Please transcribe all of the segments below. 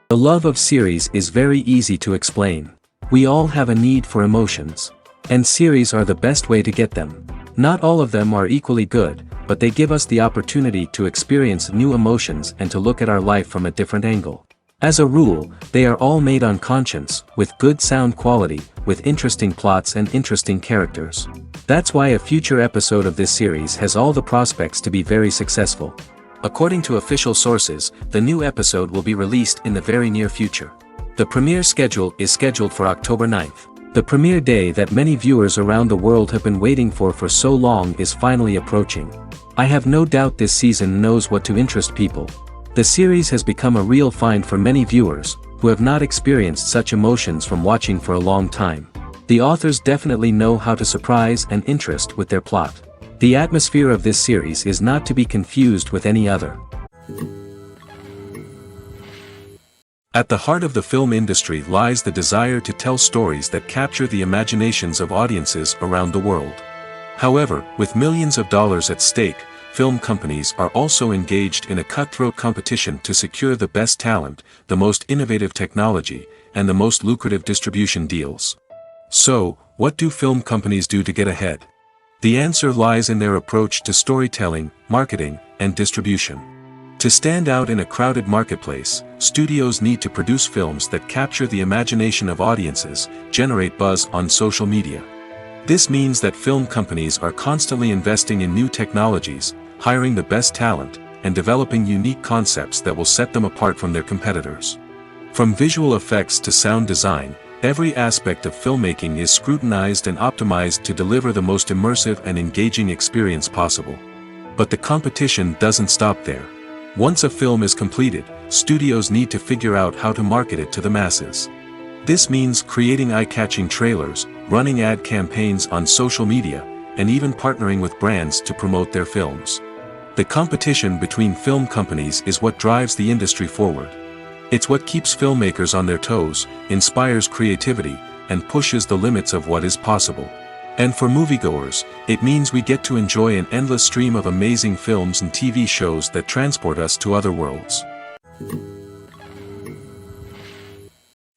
The love of series is very easy to explain. We all have a need for emotions. And series are the best way to get them. Not all of them are equally good, but they give us the opportunity to experience new emotions and to look at our life from a different angle. As a rule, they are all made on conscience, with good sound quality, with interesting plots and interesting characters. That's why a future episode of this series has all the prospects to be very successful. According to official sources, the new episode will be released in the very near future. The premiere schedule is scheduled for October 9th. The premiere day that many viewers around the world have been waiting for so long is finally approaching. I have no doubt this season knows what to interest people. The series has become a real find for many viewers, who have not experienced such emotions from watching for a long time. The authors definitely know how to surprise and interest with their plot. The atmosphere of this series is not to be confused with any other. At the heart of the film industry lies the desire to tell stories that capture the imaginations of audiences around the world. However, with millions of dollars at stake, film companies are also engaged in a cutthroat competition to secure the best talent, the most innovative technology, and the most lucrative distribution deals. So, what do film companies do to get ahead? The answer lies in their approach to storytelling, marketing, and distribution. To stand out in a crowded marketplace, studios need to produce films that capture the imagination of audiences, generate buzz on social media. This means that film companies are constantly investing in new technologies, hiring the best talent, and developing unique concepts that will set them apart from their competitors. From visual effects to sound design, every aspect of filmmaking is scrutinized and optimized to deliver the most immersive and engaging experience possible. But the competition doesn't stop there. Once a film is completed, studios need to figure out how to market it to the masses. This means creating eye-catching trailers, running ad campaigns on social media, and even partnering with brands to promote their films. The competition between film companies is what drives the industry forward. It's what keeps filmmakers on their toes, inspires creativity, and pushes the limits of what is possible. And for moviegoers, it means we get to enjoy an endless stream of amazing films and TV shows that transport us to other worlds.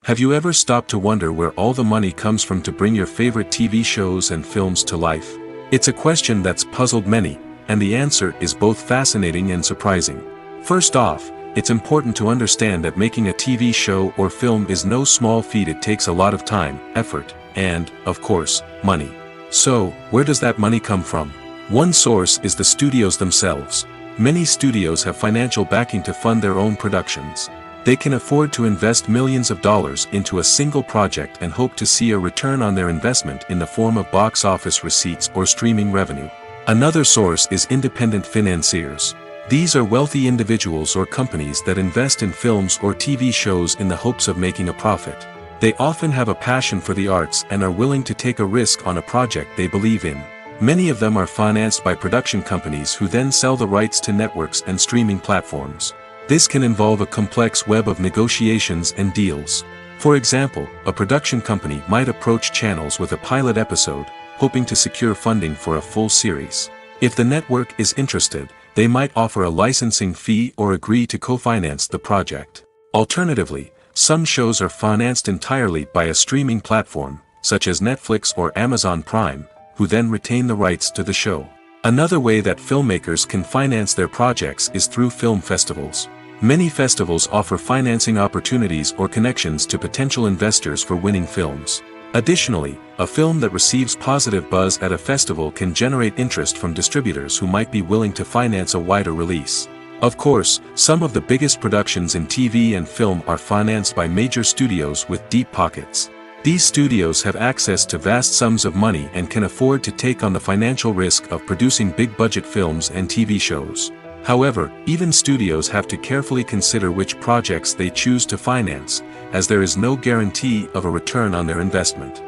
Have you ever stopped to wonder where all the money comes from to bring your favorite TV shows and films to life? It's a question that's puzzled many, and the answer is both fascinating and surprising. First off, it's important to understand that making a TV show or film is no small feat. It takes a lot of time, effort, and, of course, money. So, where does that money come from? One source is the studios themselves. Many studios have financial backing to fund their own productions. They can afford to invest millions of dollars into a single project and hope to see a return on their investment in the form of box office receipts or streaming revenue. Another source is independent financiers. These are wealthy individuals or companies that invest in films or TV shows in the hopes of making a profit. They often have a passion for the arts and are willing to take a risk on a project they believe in. Many of them are financed by production companies who then sell the rights to networks and streaming platforms. This can involve a complex web of negotiations and deals. For example, a production company might approach channels with a pilot episode, hoping to secure funding for a full series. If the network is interested, they might offer a licensing fee or agree to co-finance the project. Alternatively, some shows are financed entirely by a streaming platform, such as Netflix or Amazon Prime, who then retain the rights to the show. Another way that filmmakers can finance their projects is through film festivals. Many festivals offer financing opportunities or connections to potential investors for winning films. Additionally, a film that receives positive buzz at a festival can generate interest from distributors who might be willing to finance a wider release. Of course, some of the biggest productions in TV and film are financed by major studios with deep pockets. These studios have access to vast sums of money and can afford to take on the financial risk of producing big-budget films and TV shows. However, even studios have to carefully consider which projects they choose to finance, as there is no guarantee of a return on their investment.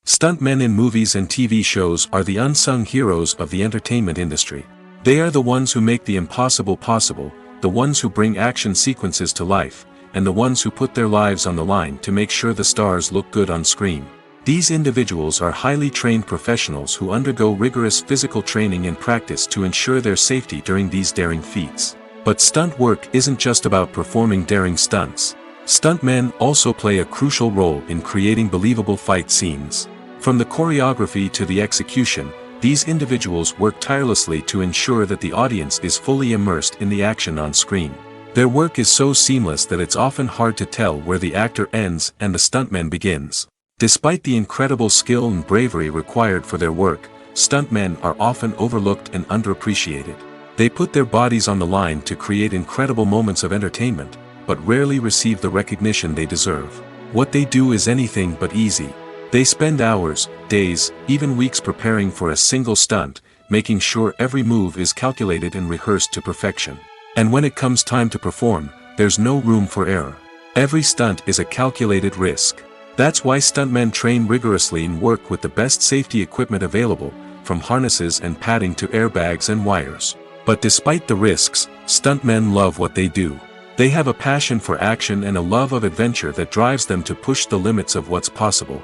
Stuntmen in movies and TV shows are the unsung heroes of the entertainment industry. They are the ones who make the impossible possible, the ones who bring action sequences to life, and the ones who put their lives on the line to make sure the stars look good on screen. These individuals are highly trained professionals who undergo rigorous physical training and practice to ensure their safety during these daring feats. But stunt work isn't just about performing daring stunts. Stuntmen also play a crucial role in creating believable fight scenes. From the choreography to the execution, these individuals work tirelessly to ensure that the audience is fully immersed in the action on screen. Their work is so seamless that it's often hard to tell where the actor ends and the stuntman begins. Despite the incredible skill and bravery required for their work, stuntmen are often overlooked and underappreciated. They put their bodies on the line to create incredible moments of entertainment, but rarely receive the recognition they deserve. What they do is anything but easy. They spend hours, days, even weeks preparing for a single stunt, making sure every move is calculated and rehearsed to perfection. And when it comes time to perform, there's no room for error. Every stunt is a calculated risk. That's why stuntmen train rigorously and work with the best safety equipment available, from harnesses and padding to airbags and wires. But despite the risks, stuntmen love what they do. They have a passion for action and a love of adventure that drives them to push the limits of what's possible.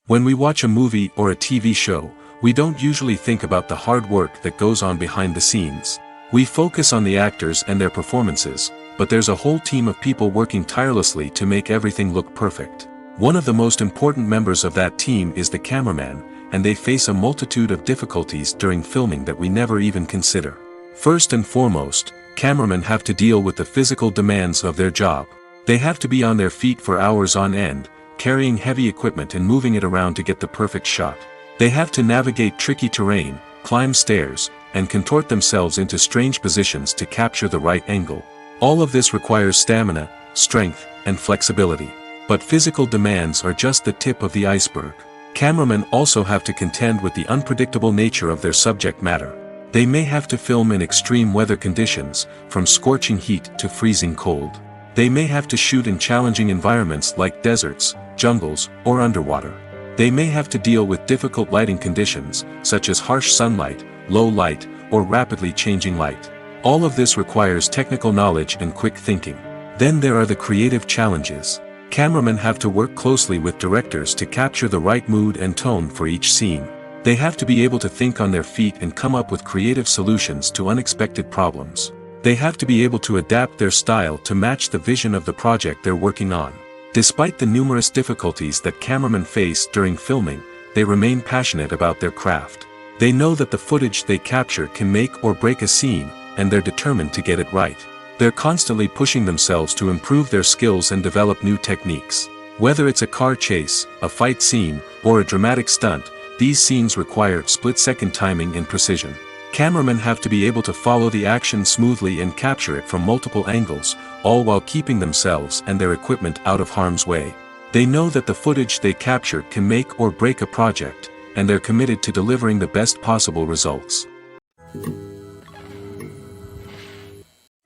When we watch a movie or a TV show, we don't usually think about the hard work that goes on behind the scenes. We focus on the actors and their performances, but there's a whole team of people working tirelessly to make everything look perfect. One of the most important members of that team is the cameraman, and they face a multitude of difficulties during filming that we never even consider. First and foremost, cameramen have to deal with the physical demands of their job. They have to be on their feet for hours on end, carrying heavy equipment and moving it around to get the perfect shot. They have to navigate tricky terrain, climb stairs, and contort themselves into strange positions to capture the right angle. All of this requires stamina, strength, and flexibility. But physical demands are just the tip of the iceberg. Cameramen also have to contend with the unpredictable nature of their subject matter. They may have to film in extreme weather conditions, from scorching heat to freezing cold. They may have to shoot in challenging environments like deserts, jungles, or underwater. They may have to deal with difficult lighting conditions, such as harsh sunlight, low light, or rapidly changing light. All of this requires technical knowledge and quick thinking. Then there are the creative challenges. Cameramen have to work closely with directors to capture the right mood and tone for each scene. They have to be able to think on their feet and come up with creative solutions to unexpected problems. They have to be able to adapt their style to match the vision of the project they're working on. Despite the numerous difficulties that cameramen face during filming, they remain passionate about their craft. They know that the footage they capture can make or break a scene, and they're determined to get it right. They're constantly pushing themselves to improve their skills and develop new techniques. Whether it's a car chase, a fight scene, or a dramatic stunt, these scenes require split-second timing and precision. Cameramen have to be able to follow the action smoothly and capture it from multiple angles, all while keeping themselves and their equipment out of harm's way. They know that the footage they capture can make or break a project, and they're committed to delivering the best possible results.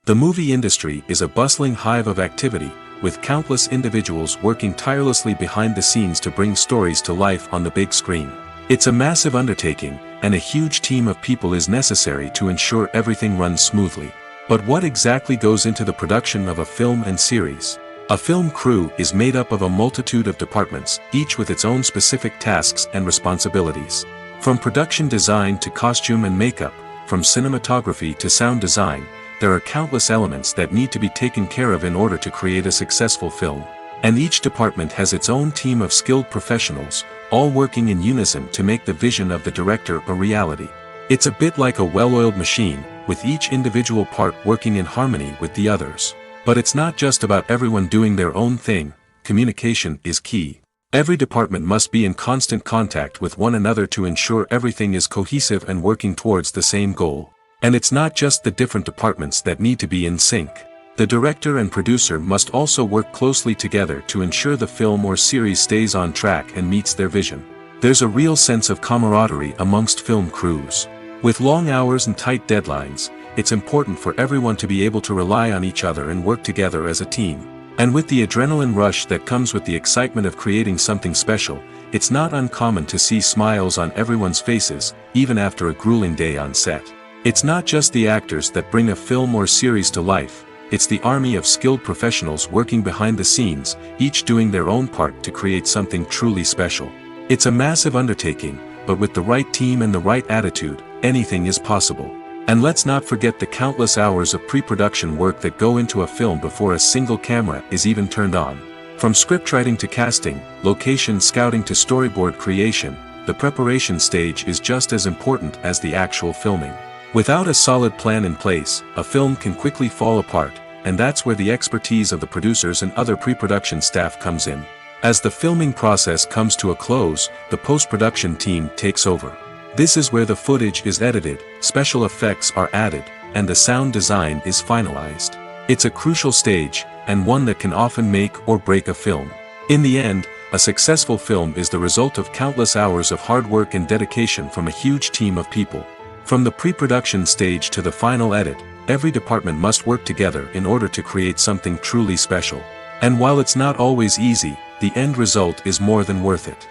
The movie industry is a bustling hive of activity, with countless individuals working tirelessly behind the scenes to bring stories to life on the big screen. It's a massive undertaking, and a huge team of people is necessary to ensure everything runs smoothly. But what exactly goes into the production of a film and series? A film crew is made up of a multitude of departments, each with its own specific tasks and responsibilities. From production design to costume and makeup, from cinematography to sound design, there are countless elements that need to be taken care of in order to create a successful film. And each department has its own team of skilled professionals, all working in unison to make the vision of the director a reality. It's a bit like a well-oiled machine, with each individual part working in harmony with the others. But it's not just about everyone doing their own thing. Communication is key. Every department must be in constant contact with one another to ensure everything is cohesive and working towards the same goal. And it's not just the different departments that need to be in sync. The director and producer must also work closely together to ensure the film or series stays on track and meets their vision. There's a real sense of camaraderie amongst film crews. With long hours and tight deadlines, it's important for everyone to be able to rely on each other and work together as a team. And with the adrenaline rush that comes with the excitement of creating something special, it's not uncommon to see smiles on everyone's faces, even after a grueling day on set. It's not just the actors that bring a film or series to life, it's the army of skilled professionals working behind the scenes, each doing their own part to create something truly special. It's a massive undertaking, but with the right team and the right attitude, anything is possible. And let's not forget the countless hours of pre-production work that go into a film before a single camera is even turned on. From scriptwriting to casting, location scouting to storyboard creation, the preparation stage is just as important as the actual filming. Without a solid plan in place, a film can quickly fall apart, and that's where the expertise of the producers and other pre-production staff comes in. As the filming process comes to a close, the post-production team takes over. This is where the footage is edited, special effects are added, and the sound design is finalized. It's a crucial stage, and one that can often make or break a film. In the end, a successful film is the result of countless hours of hard work and dedication from a huge team of people. From the pre-production stage to the final edit, every department must work together in order to create something truly special. And while it's not always easy, the end result is more than worth it.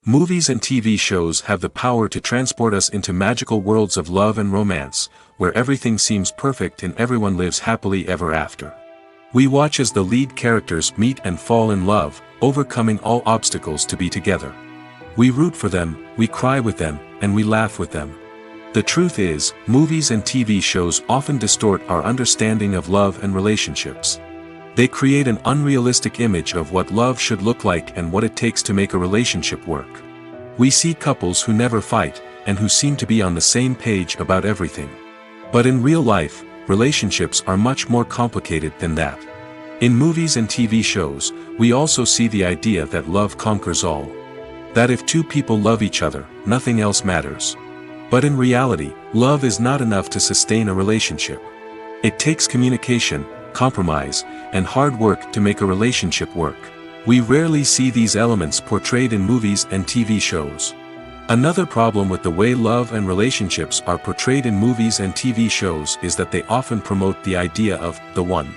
Movies and TV shows have the power to transport us into magical worlds of love and romance, where everything seems perfect and everyone lives happily ever after. We watch as the lead characters meet and fall in love, overcoming all obstacles to be together. We root for them, we cry with them, and we laugh with them. The truth is, movies and TV shows often distort our understanding of love and relationships. They create an unrealistic image of what love should look like and what it takes to make a relationship work. We see couples who never fight, and who seem to be on the same page about everything. But in real life, relationships are much more complicated than that. In movies and TV shows, we also see the idea that love conquers all. That if two people love each other, nothing else matters. But in reality, love is not enough to sustain a relationship. It takes communication, compromise, and hard work to make a relationship work. We rarely see these elements portrayed in movies and TV shows. Another problem with the way love and relationships are portrayed in movies and TV shows is that they often promote the idea of the one.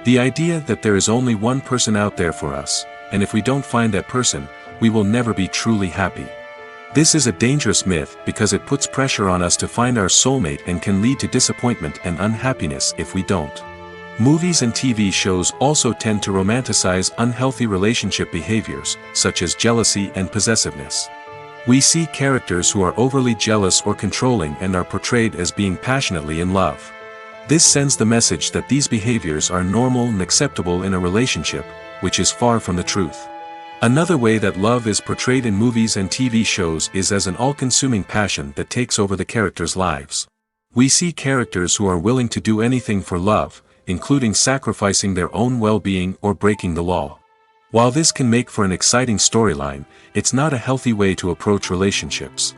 The idea that there is only one person out there for us, and if we don't find that person, we will never be truly happy. This is a dangerous myth because it puts pressure on us to find our soulmate and can lead to disappointment and unhappiness if we don't. Movies and TV shows also tend to romanticize unhealthy relationship behaviors, such as jealousy and possessiveness. We see characters who are overly jealous or controlling and are portrayed as being passionately in love. This sends the message that these behaviors are normal and acceptable in a relationship, which is far from the truth. Another way that love is portrayed in movies and TV shows is as an all-consuming passion that takes over the characters' lives. We see characters who are willing to do anything for love, including sacrificing their own well-being or breaking the law. While this can make for an exciting storyline, it's not a healthy way to approach relationships.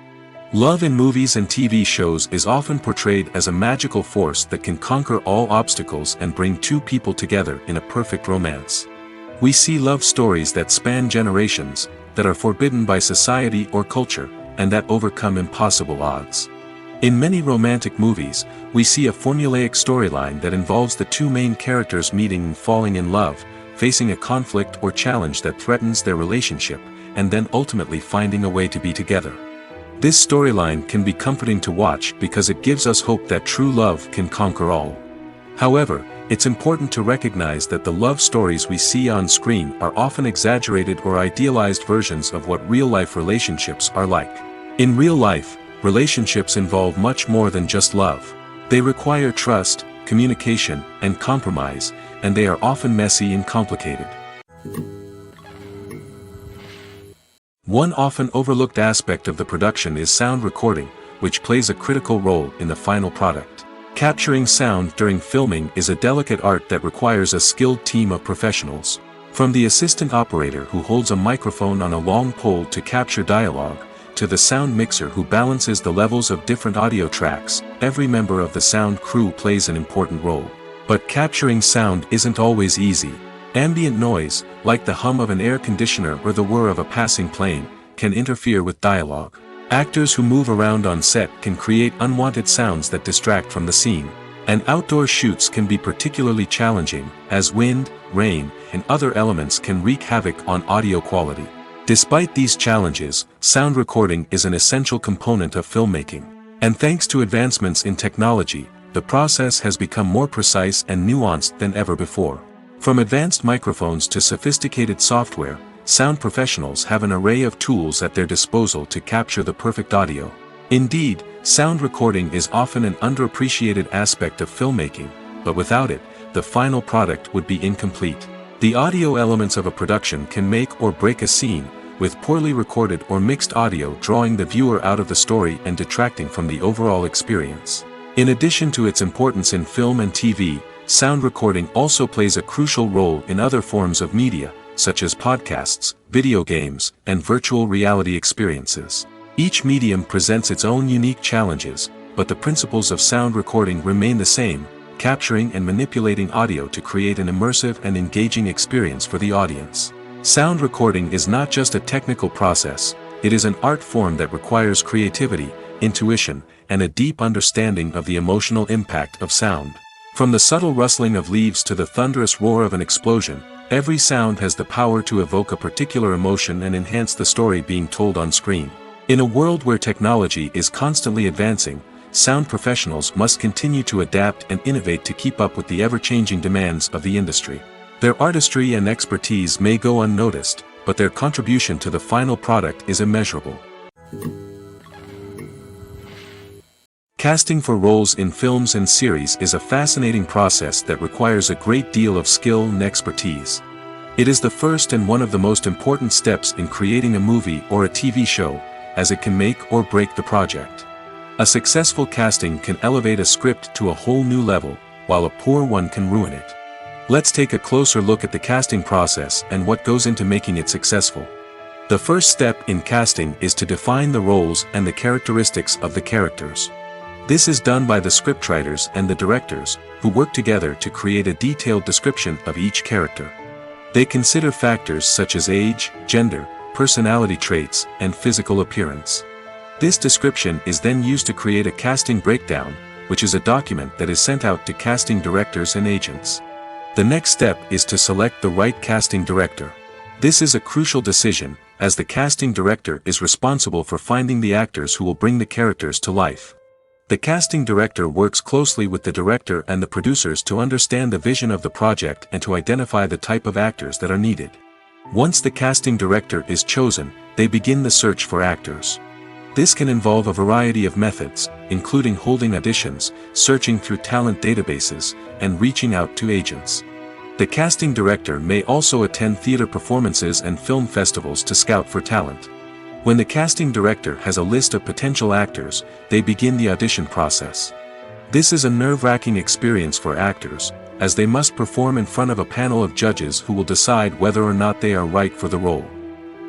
Love in movies and TV shows is often portrayed as a magical force that can conquer all obstacles and bring two people together in a perfect romance. We see love stories that span generations, that are forbidden by society or culture, and that overcome impossible odds. In many romantic movies, we see a formulaic storyline that involves the two main characters meeting and falling in love, facing a conflict or challenge that threatens their relationship, and then ultimately finding a way to be together. This storyline can be comforting to watch because it gives us hope that true love can conquer all. However, it's important to recognize that the love stories we see on screen are often exaggerated or idealized versions of what real-life relationships are like. In real life, relationships involve much more than just love. They require trust, communication, and compromise, and they are often messy and complicated. One often overlooked aspect of the production is sound recording, which plays a critical role in the final product. Capturing sound during filming is a delicate art that requires a skilled team of professionals. From the assistant operator who holds a microphone on a long pole to capture dialogue, to the sound mixer who balances the levels of different audio tracks, every member of the sound crew plays an important role. But capturing sound isn't always easy. Ambient noise, like the hum of an air conditioner or the whir of a passing plane, can interfere with dialogue. Actors who move around on set can create unwanted sounds that distract from the scene. And outdoor shoots can be particularly challenging, as wind, rain, and other elements can wreak havoc on audio quality. Despite these challenges, sound recording is an essential component of filmmaking. And thanks to advancements in technology, the process has become more precise and nuanced than ever before. From advanced microphones to sophisticated software, sound professionals have an array of tools at their disposal to capture the perfect audio. Indeed, sound recording is often an underappreciated aspect of filmmaking, but without it, the final product would be incomplete. The audio elements of a production can make or break a scene, with poorly recorded or mixed audio drawing the viewer out of the story and detracting from the overall experience. In addition to its importance in film and TV, sound recording also plays a crucial role in other forms of media, such as podcasts, video games, and virtual reality experiences. Each medium presents its own unique challenges, but the principles of sound recording remain the same, capturing and manipulating audio to create an immersive and engaging experience for the audience. Sound recording is not just a technical process, it is an art form that requires creativity, intuition, and a deep understanding of the emotional impact of sound. From the subtle rustling of leaves to the thunderous roar of an explosion, every sound has the power to evoke a particular emotion and enhance the story being told on screen. In a world where technology is constantly advancing, sound professionals must continue to adapt and innovate to keep up with the ever-changing demands of the industry. Their artistry and expertise may go unnoticed, but their contribution to the final product is immeasurable. Casting for roles in films and series is a fascinating process that requires a great deal of skill and expertise. It is the first and one of the most important steps in creating a movie or a TV show, as it can make or break the project. A successful casting can elevate a script to a whole new level, while a poor one can ruin it. Let's take a closer look at the casting process and what goes into making it successful. The first step in casting is to define the roles and the characteristics of the characters. This is done by the scriptwriters and the directors, who work together to create a detailed description of each character. They consider factors such as age, gender, personality traits, and physical appearance. This description is then used to create a casting breakdown, which is a document that is sent out to casting directors and agents. The next step is to select the right casting director. This is a crucial decision, as the casting director is responsible for finding the actors who will bring the characters to life. The casting director works closely with the director and the producers to understand the vision of the project and to identify the type of actors that are needed. Once the casting director is chosen, they begin the search for actors. This can involve a variety of methods, including holding auditions, searching through talent databases, and reaching out to agents. The casting director may also attend theater performances and film festivals to scout for talent. When the casting director has a list of potential actors, they begin the audition process. This is a nerve-wracking experience for actors, as they must perform in front of a panel of judges who will decide whether or not they are right for the role.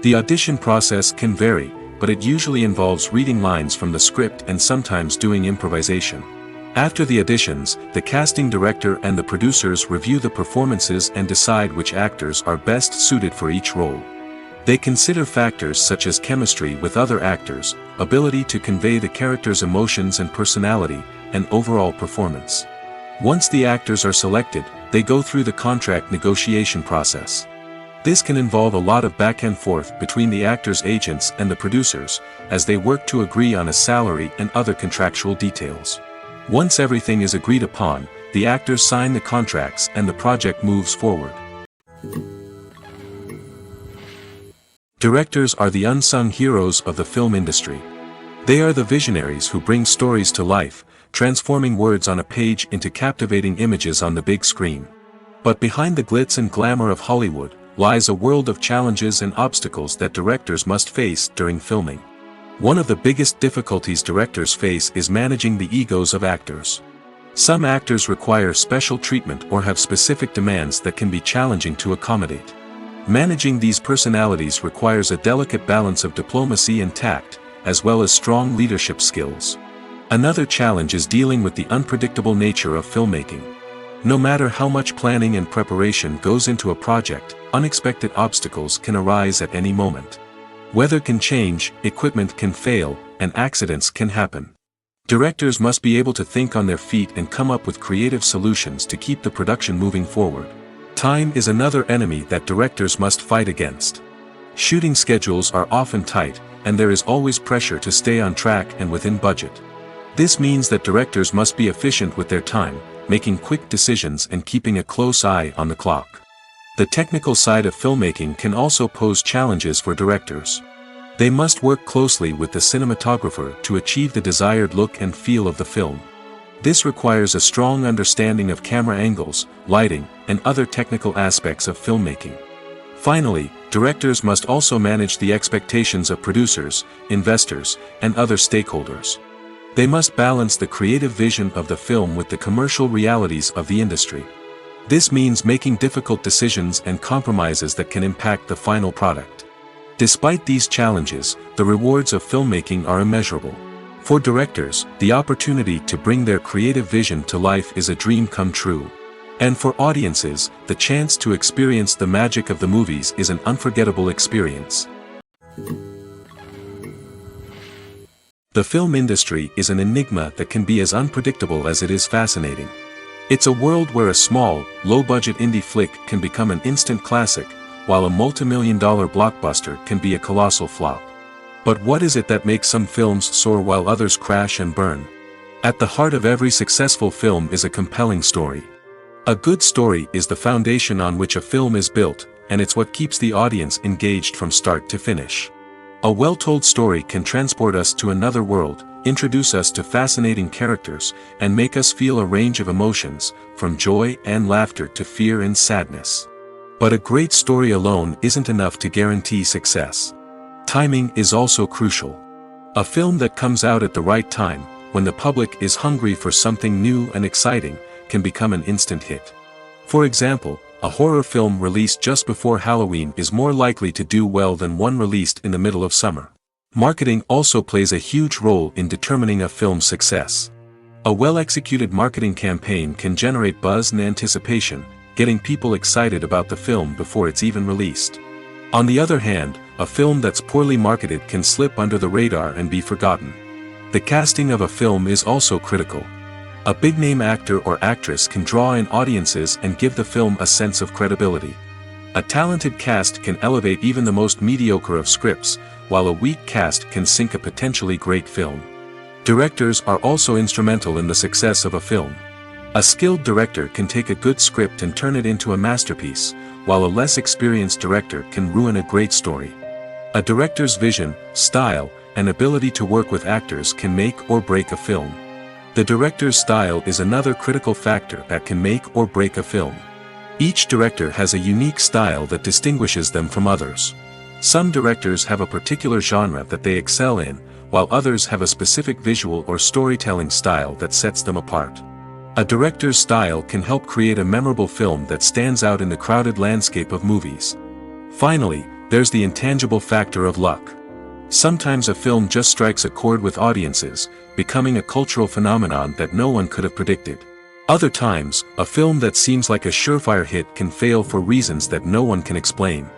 The audition process can vary, but it usually involves reading lines from the script and sometimes doing improvisation. After the auditions, the casting director and the producers review the performances and decide which actors are best suited for each role. They consider factors such as chemistry with other actors, ability to convey the character's emotions and personality, and overall performance. Once the actors are selected, they go through the contract negotiation process. This can involve a lot of back and forth between the actors' agents and the producers, as they work to agree on a salary and other contractual details. Once everything is agreed upon, the actors sign the contracts and the project moves forward. Directors are the unsung heroes of the film industry. They are the visionaries who bring stories to life, transforming words on a page into captivating images on the big screen. But behind the glitz and glamour of Hollywood, lies a world of challenges and obstacles that directors must face during filming. One of the biggest difficulties directors face is managing the egos of actors. Some actors require special treatment or have specific demands that can be challenging to accommodate. Managing these personalities requires a delicate balance of diplomacy and tact, as well as strong leadership skills. Another challenge is dealing with the unpredictable nature of filmmaking. No matter how much planning and preparation goes into a project, unexpected obstacles can arise at any moment. Weather can change, equipment can fail, and accidents can happen. Directors must be able to think on their feet and come up with creative solutions to keep the production moving forward. Time is another enemy that directors must fight against. Shooting schedules are often tight, and there is always pressure to stay on track and within budget. This means that directors must be efficient with their time, making quick decisions and keeping a close eye on the clock. The technical side of filmmaking can also pose challenges for directors. They must work closely with the cinematographer to achieve the desired look and feel of the film. This requires a strong understanding of camera angles, lighting, and other technical aspects of filmmaking. Finally, directors must also manage the expectations of producers, investors, and other stakeholders. They must balance the creative vision of the film with the commercial realities of the industry. This means making difficult decisions and compromises that can impact the final product. Despite these challenges, the rewards of filmmaking are immeasurable. For directors, the opportunity to bring their creative vision to life is a dream come true. And for audiences, the chance to experience the magic of the movies is an unforgettable experience. The film industry is an enigma that can be as unpredictable as it is fascinating. It's a world where a small, low-budget indie flick can become an instant classic, while a multi-million-dollar blockbuster can be a colossal flop. But what is it that makes some films soar while others crash and burn? At the heart of every successful film is a compelling story. A good story is the foundation on which a film is built, and it's what keeps the audience engaged from start to finish. A well-told story can transport us to another world, introduce us to fascinating characters, and make us feel a range of emotions, from joy and laughter to fear and sadness. But a great story alone isn't enough to guarantee success. Timing is also crucial. A film that comes out at the right time, when the public is hungry for something new and exciting, can become an instant hit. For example, a horror film released just before Halloween is more likely to do well than one released in the middle of summer. Marketing also plays a huge role in determining a film's success. A well-executed marketing campaign can generate buzz and anticipation, getting people excited about the film before it's even released. On the other hand, a film that's poorly marketed can slip under the radar and be forgotten. The casting of a film is also critical. A big-name actor or actress can draw in audiences and give the film a sense of credibility. A talented cast can elevate even the most mediocre of scripts, while a weak cast can sink a potentially great film. Directors are also instrumental in the success of a film. A skilled director can take a good script and turn it into a masterpiece, while a less experienced director can ruin a great story. A director's vision, style, and ability to work with actors can make or break a film. The director's style is another critical factor that can make or break a film. Each director has a unique style that distinguishes them from others. Some directors have a particular genre that they excel in, while others have a specific visual or storytelling style that sets them apart. A director's style can help create a memorable film that stands out in the crowded landscape of movies. Finally, there's the intangible factor of luck. Sometimes a film just strikes a chord with audiences, becoming a cultural phenomenon that no one could have predicted. Other times, a film that seems like a surefire hit can fail for reasons that no one can explain.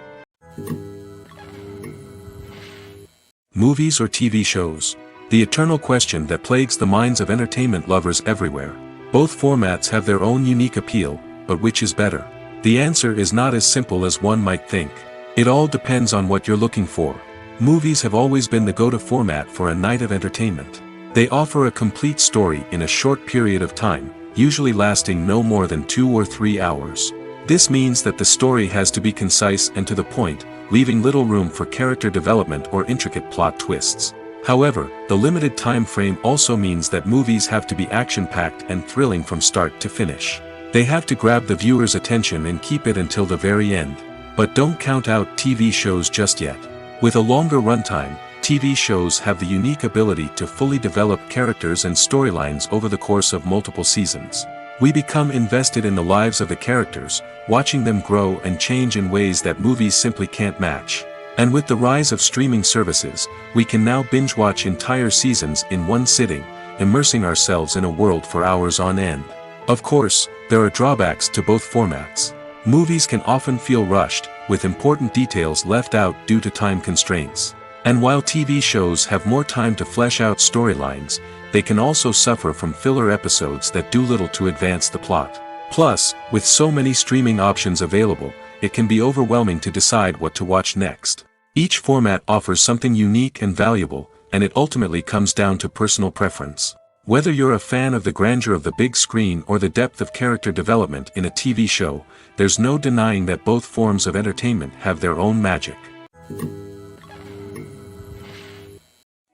Movies or TV shows? The eternal question that plagues the minds of entertainment lovers everywhere. Both formats have their own unique appeal, but which is better? The answer is not as simple as one might think. It all depends on what you're looking for. Movies have always been the go-to format for a night of entertainment. They offer a complete story in a short period of time, usually lasting no more than 2 or 3 hours. This means that the story has to be concise and to the point, leaving little room for character development or intricate plot twists. However, the limited time frame also means that movies have to be action-packed and thrilling from start to finish. They have to grab the viewer's attention and keep it until the very end. But don't count out TV shows just yet. With a longer runtime, TV shows have the unique ability to fully develop characters and storylines over the course of multiple seasons. We become invested in the lives of the characters, watching them grow and change in ways that movies simply can't match. And with the rise of streaming services, we can now binge-watch entire seasons in one sitting, immersing ourselves in a world for hours on end. Of course, there are drawbacks to both formats. Movies can often feel rushed, with important details left out due to time constraints. And while TV shows have more time to flesh out storylines, they can also suffer from filler episodes that do little to advance the plot. Plus, with so many streaming options available, it can be overwhelming to decide what to watch next. Each format offers something unique and valuable, and it ultimately comes down to personal preference. Whether you're a fan of the grandeur of the big screen or the depth of character development in a TV show, there's no denying that both forms of entertainment have their own magic.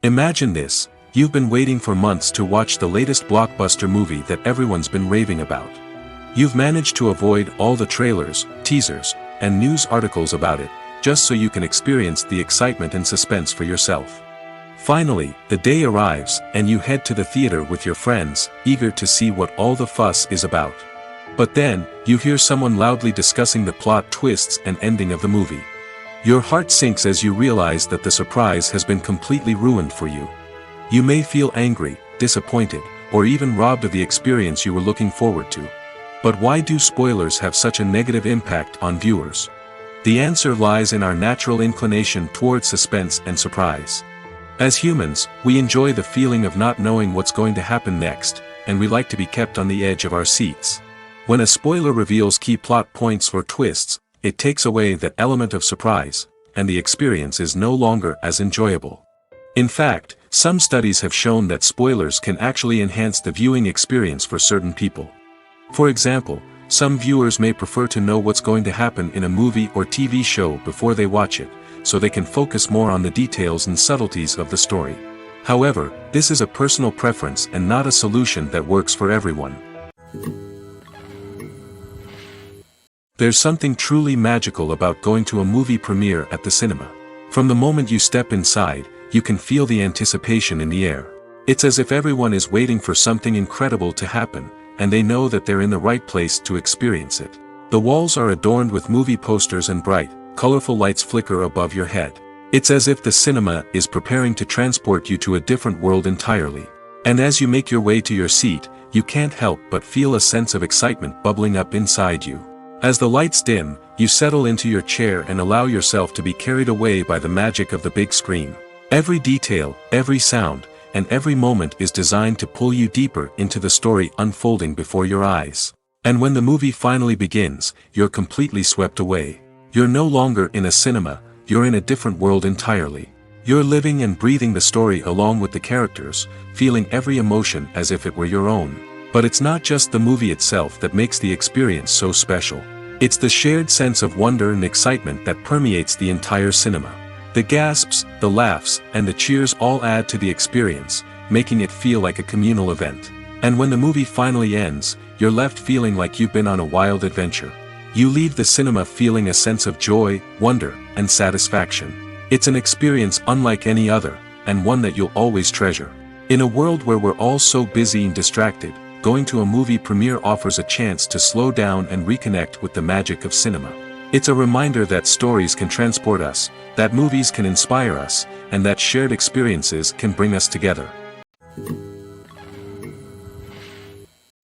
Imagine this: you've been waiting for months to watch the latest blockbuster movie that everyone's been raving about. You've managed to avoid all the trailers, teasers, and news articles about it, just so you can experience the excitement and suspense for yourself. Finally, the day arrives, and you head to the theater with your friends, eager to see what all the fuss is about. But then, you hear someone loudly discussing the plot twists and ending of the movie. Your heart sinks as you realize that the surprise has been completely ruined for you. You may feel angry, disappointed, or even robbed of the experience you were looking forward to. But why do spoilers have such a negative impact on viewers? The answer lies in our natural inclination toward suspense and surprise. As humans, we enjoy the feeling of not knowing what's going to happen next, and we like to be kept on the edge of our seats. When a spoiler reveals key plot points or twists, it takes away that element of surprise, and the experience is no longer as enjoyable. In fact, some studies have shown that spoilers can actually enhance the viewing experience for certain people. For example, some viewers may prefer to know what's going to happen in a movie or TV show before they watch it, so they can focus more on the details and subtleties of the story. However, this is a personal preference and not a solution that works for everyone. There's something truly magical about going to a movie premiere at the cinema. From the moment you step inside, you can feel the anticipation in the air. It's as if everyone is waiting for something incredible to happen, and they know that they're in the right place to experience it. The walls are adorned with movie posters and bright, colorful lights flicker above your head. It's as if the cinema is preparing to transport you to a different world entirely. And as you make your way to your seat, you can't help but feel a sense of excitement bubbling up inside you. As the lights dim, you settle into your chair and allow yourself to be carried away by the magic of the big screen. Every detail, every sound, and every moment is designed to pull you deeper into the story unfolding before your eyes. And when the movie finally begins, you're completely swept away. You're no longer in a cinema, you're in a different world entirely. You're living and breathing the story along with the characters, feeling every emotion as if it were your own. But it's not just the movie itself that makes the experience so special. It's the shared sense of wonder and excitement that permeates the entire cinema. The gasps, the laughs, and the cheers all add to the experience, making it feel like a communal event. And when the movie finally ends, you're left feeling like you've been on a wild adventure. You leave the cinema feeling a sense of joy, wonder, and satisfaction. It's an experience unlike any other, and one that you'll always treasure. In a world where we're all so busy and distracted, going to a movie premiere offers a chance to slow down and reconnect with the magic of cinema. It's a reminder that stories can transport us, that movies can inspire us, and that shared experiences can bring us together.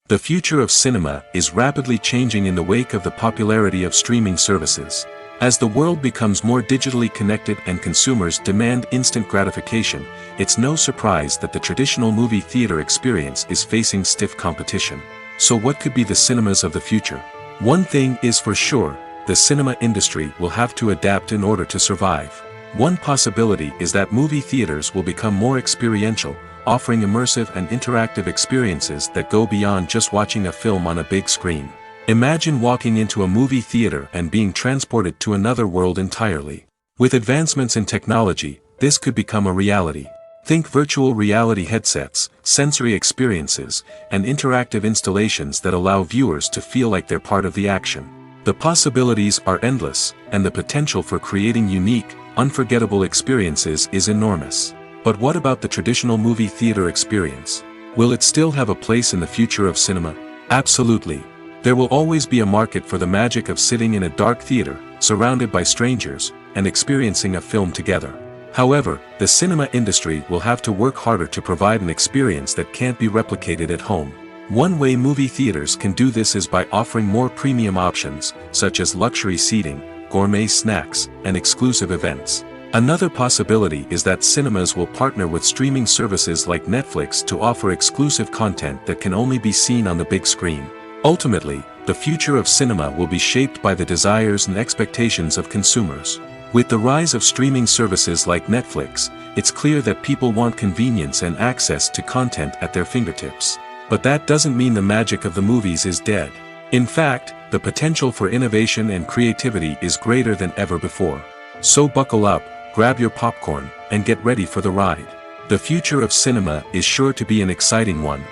The future of cinema is rapidly changing in the wake of the popularity of streaming services. As the world becomes more digitally connected and consumers demand instant gratification, it's no surprise that the traditional movie theater experience is facing stiff competition. So what could be the cinemas of the future? One thing is for sure, the cinema industry will have to adapt in order to survive. One possibility is that movie theaters will become more experiential, offering immersive and interactive experiences that go beyond just watching a film on a big screen. Imagine walking into a movie theater and being transported to another world entirely. With advancements in technology, this could become a reality. Think virtual reality headsets, sensory experiences, and interactive installations that allow viewers to feel like they're part of the action. The possibilities are endless, and the potential for creating unique, unforgettable experiences is enormous. But what about the traditional movie theater experience? Will it still have a place in the future of cinema? Absolutely. There will always be a market for the magic of sitting in a dark theater, surrounded by strangers, and experiencing a film together. However, the cinema industry will have to work harder to provide an experience that can't be replicated at home. One way movie theaters can do this is by offering more premium options, such as luxury seating, gourmet snacks, and exclusive events. Another possibility is that cinemas will partner with streaming services like Netflix to offer exclusive content that can only be seen on the big screen. Ultimately, the future of cinema will be shaped by the desires and expectations of consumers. With the rise of streaming services like Netflix, it's clear that people want convenience and access to content at their fingertips. But that doesn't mean the magic of the movies is dead. In fact, the potential for innovation and creativity is greater than ever before. So buckle up, grab your popcorn, and get ready for the ride. The future of cinema is sure to be an exciting one.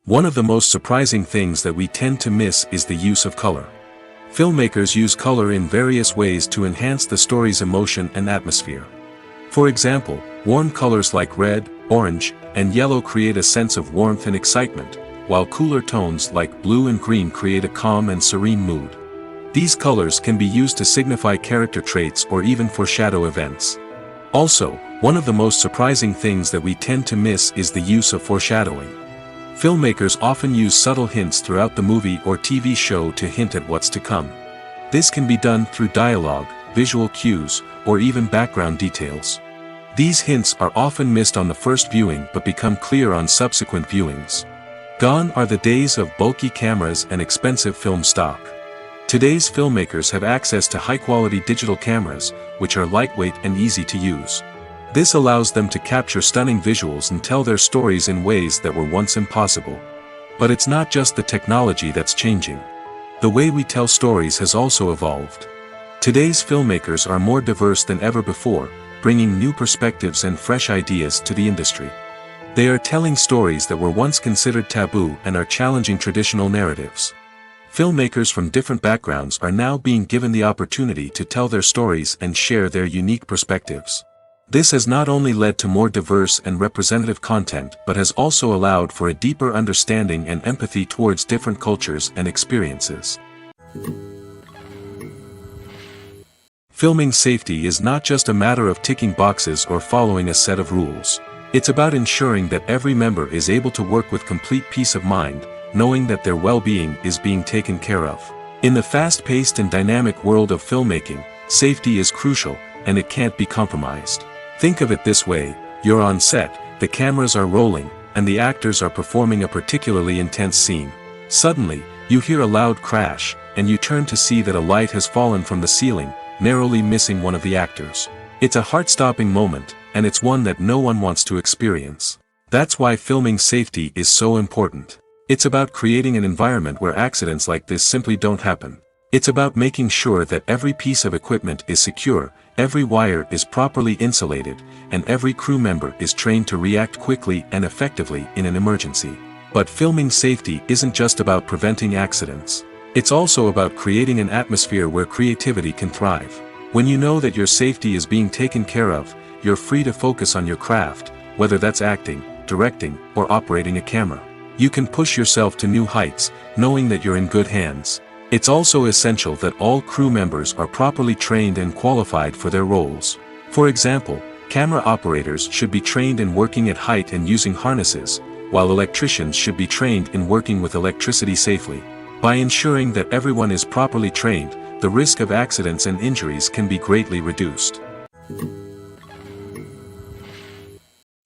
One of the most surprising things that we tend to miss is the use of color. Filmmakers use color in various ways to enhance the story's emotion and atmosphere. For example, warm colors like red, orange, and yellow create a sense of warmth and excitement, while cooler tones like blue and green create a calm and serene mood. These colors can be used to signify character traits or even foreshadow events. Also, one of the most surprising things that we tend to miss is the use of foreshadowing. Filmmakers often use subtle hints throughout the movie or TV show to hint at what's to come. This can be done through dialogue, visual cues, or even background details. These hints are often missed on the first viewing but become clear on subsequent viewings. Gone are the days of bulky cameras and expensive film stock. Today's filmmakers have access to high-quality digital cameras, which are lightweight and easy to use. This allows them to capture stunning visuals and tell their stories in ways that were once impossible. But it's not just the technology that's changing. The way we tell stories has also evolved. Today's filmmakers are more diverse than ever before, bringing new perspectives and fresh ideas to the industry. They are telling stories that were once considered taboo and are challenging traditional narratives. Filmmakers from different backgrounds are now being given the opportunity to tell their stories and share their unique perspectives. This has not only led to more diverse and representative content but has also allowed for a deeper understanding and empathy towards different cultures and experiences. Filming safety is not just a matter of ticking boxes or following a set of rules. It's about ensuring that every member is able to work with complete peace of mind, knowing that their well-being is being taken care of. In the fast-paced and dynamic world of filmmaking, safety is crucial, and it can't be compromised. Think of it this way: you're on set, the cameras are rolling, and the actors are performing a particularly intense scene. Suddenly, you hear a loud crash, and you turn to see that a light has fallen from the ceiling, narrowly missing one of the actors. It's a heart-stopping moment, and it's one that no one wants to experience. That's why filming safety is so important. It's about creating an environment where accidents like this simply don't happen. It's about making sure that every piece of equipment is secure, every wire is properly insulated, and every crew member is trained to react quickly and effectively in an emergency. But filming safety isn't just about preventing accidents. It's also about creating an atmosphere where creativity can thrive. When you know that your safety is being taken care of, you're free to focus on your craft, whether that's acting, directing, or operating a camera. You can push yourself to new heights, knowing that you're in good hands. It's also essential that all crew members are properly trained and qualified for their roles. For example, camera operators should be trained in working at height and using harnesses, while electricians should be trained in working with electricity safely. By ensuring that everyone is properly trained, the risk of accidents and injuries can be greatly reduced.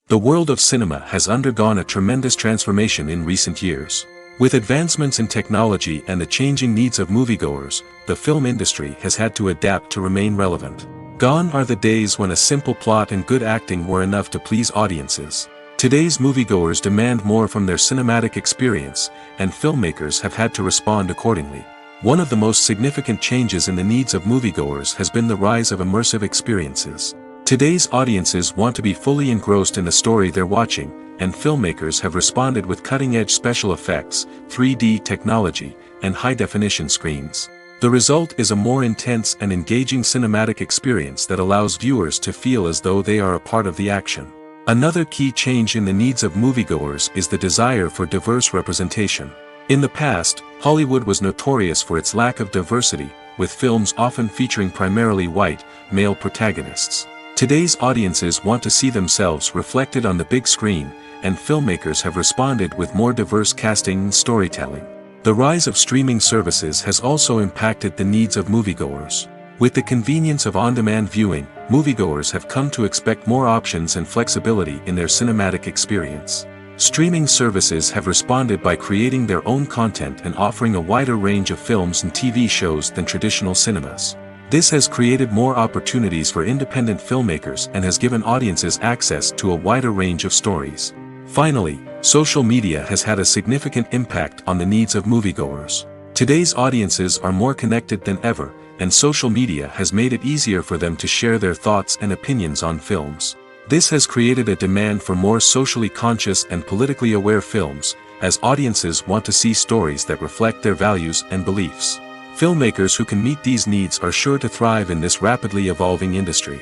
The world of cinema has undergone a tremendous transformation in recent years. With advancements in technology and the changing needs of moviegoers, the film industry has had to adapt to remain relevant. Gone are the days when a simple plot and good acting were enough to please audiences. Today's moviegoers demand more from their cinematic experience, and filmmakers have had to respond accordingly. One of the most significant changes in the needs of moviegoers has been the rise of immersive experiences. Today's audiences want to be fully engrossed in the story they're watching, and filmmakers have responded with cutting-edge special effects, 3D technology, and high-definition screens. The result is a more intense and engaging cinematic experience that allows viewers to feel as though they are a part of the action. Another key change in the needs of moviegoers is the desire for diverse representation. In the past, Hollywood was notorious for its lack of diversity, with films often featuring primarily white, male protagonists. Today's audiences want to see themselves reflected on the big screen, and filmmakers have responded with more diverse casting and storytelling. The rise of streaming services has also impacted the needs of moviegoers. With the convenience of on-demand viewing, moviegoers have come to expect more options and flexibility in their cinematic experience. Streaming services have responded by creating their own content and offering a wider range of films and TV shows than traditional cinemas. This has created more opportunities for independent filmmakers and has given audiences access to a wider range of stories. Finally, social media has had a significant impact on the needs of moviegoers. Today's audiences are more connected than ever, and social media has made it easier for them to share their thoughts and opinions on films. This has created a demand for more socially conscious and politically aware films, as audiences want to see stories that reflect their values and beliefs. Filmmakers who can meet these needs are sure to thrive in this rapidly evolving industry.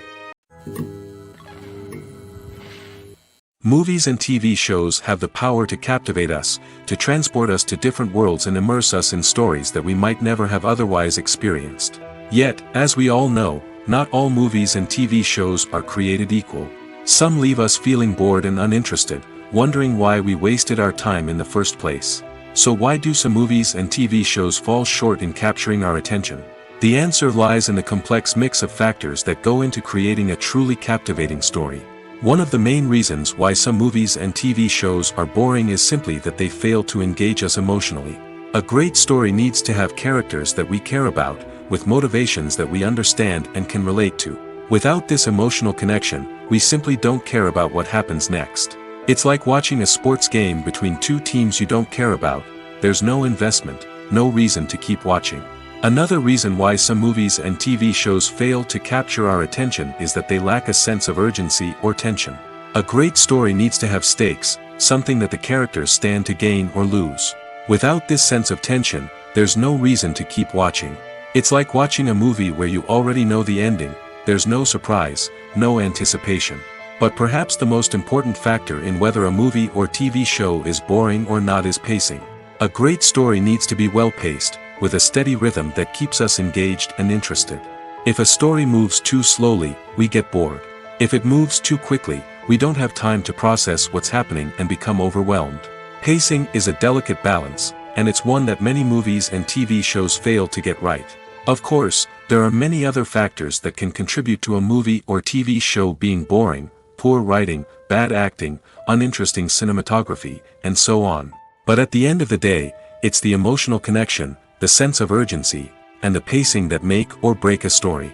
Movies and TV shows have the power to captivate us, to transport us to different worlds and immerse us in stories that we might never have otherwise experienced. Yet, as we all know, not all movies and TV shows are created equal. Some leave us feeling bored and uninterested, wondering why we wasted our time in the first place. So why do some movies and TV shows fall short in capturing our attention? The answer lies in the complex mix of factors that go into creating a truly captivating story. One of the main reasons why some movies and TV shows are boring is simply that they fail to engage us emotionally. A great story needs to have characters that we care about, with motivations that we understand and can relate to. Without this emotional connection, we simply don't care about what happens next. It's like watching a sports game between two teams you don't care about. There's no investment, no reason to keep watching. Another reason why some movies and TV shows fail to capture our attention is that they lack a sense of urgency or tension. A great story needs to have stakes, something that the characters stand to gain or lose. Without this sense of tension, there's no reason to keep watching. It's like watching a movie where you already know the ending. There's no surprise, no anticipation. But perhaps the most important factor in whether a movie or TV show is boring or not is pacing. A great story needs to be well-paced, with a steady rhythm that keeps us engaged and interested. If a story moves too slowly, we get bored. If it moves too quickly, we don't have time to process what's happening and become overwhelmed. Pacing is a delicate balance, and it's one that many movies and TV shows fail to get right. Of course, there are many other factors that can contribute to a movie or TV show being boring: poor writing, bad acting, uninteresting cinematography, and so on. But at the end of the day, it's the emotional connection, the sense of urgency, and the pacing that make or break a story.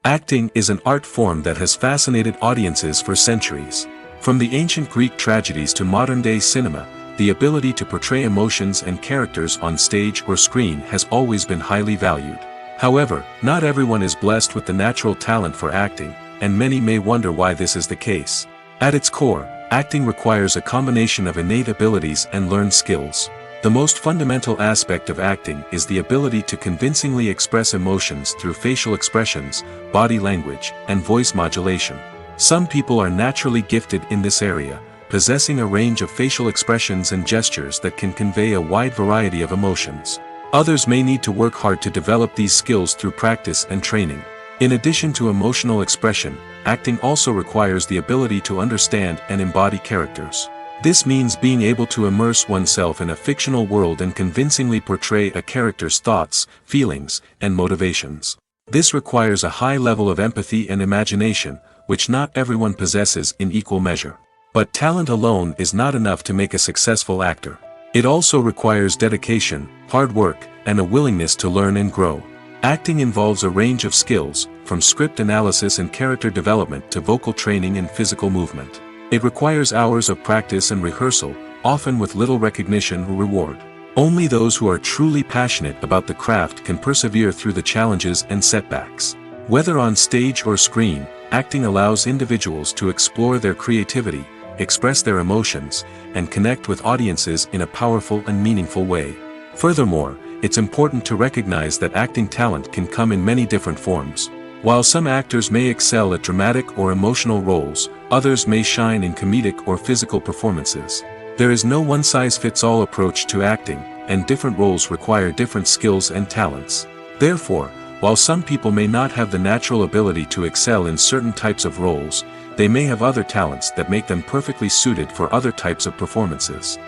Acting is an art form that has fascinated audiences for centuries. From the ancient Greek tragedies to modern-day cinema, the ability to portray emotions and characters on stage or screen has always been highly valued. However, not everyone is blessed with the natural talent for acting, and many may wonder why this is the case. At its core, acting requires a combination of innate abilities and learned skills. The most fundamental aspect of acting is the ability to convincingly express emotions through facial expressions, body language, and voice modulation. Some people are naturally gifted in this area, possessing a range of facial expressions and gestures that can convey a wide variety of emotions. Others may need to work hard to develop these skills through practice and training. In addition to emotional expression, acting also requires the ability to understand and embody characters. This means being able to immerse oneself in a fictional world and convincingly portray a character's thoughts, feelings, and motivations. This requires a high level of empathy and imagination, which not everyone possesses in equal measure. But talent alone is not enough to make a successful actor. It also requires dedication, hard work, and a willingness to learn and grow. Acting involves a range of skills, from script analysis and character development to vocal training and physical movement. It requires hours of practice and rehearsal, often with little recognition or reward. Only those who are truly passionate about the craft can persevere through the challenges and setbacks. Whether on stage or screen, acting allows individuals to explore their creativity, express their emotions, and connect with audiences in a powerful and meaningful way. Furthermore, it's important to recognize that acting talent can come in many different forms. While some actors may excel at dramatic or emotional roles, others may shine in comedic or physical performances. There is no one-size-fits-all approach to acting, and different roles require different skills and talents. Therefore, while some people may not have the natural ability to excel in certain types of roles, they may have other talents that make them perfectly suited for other types of performances.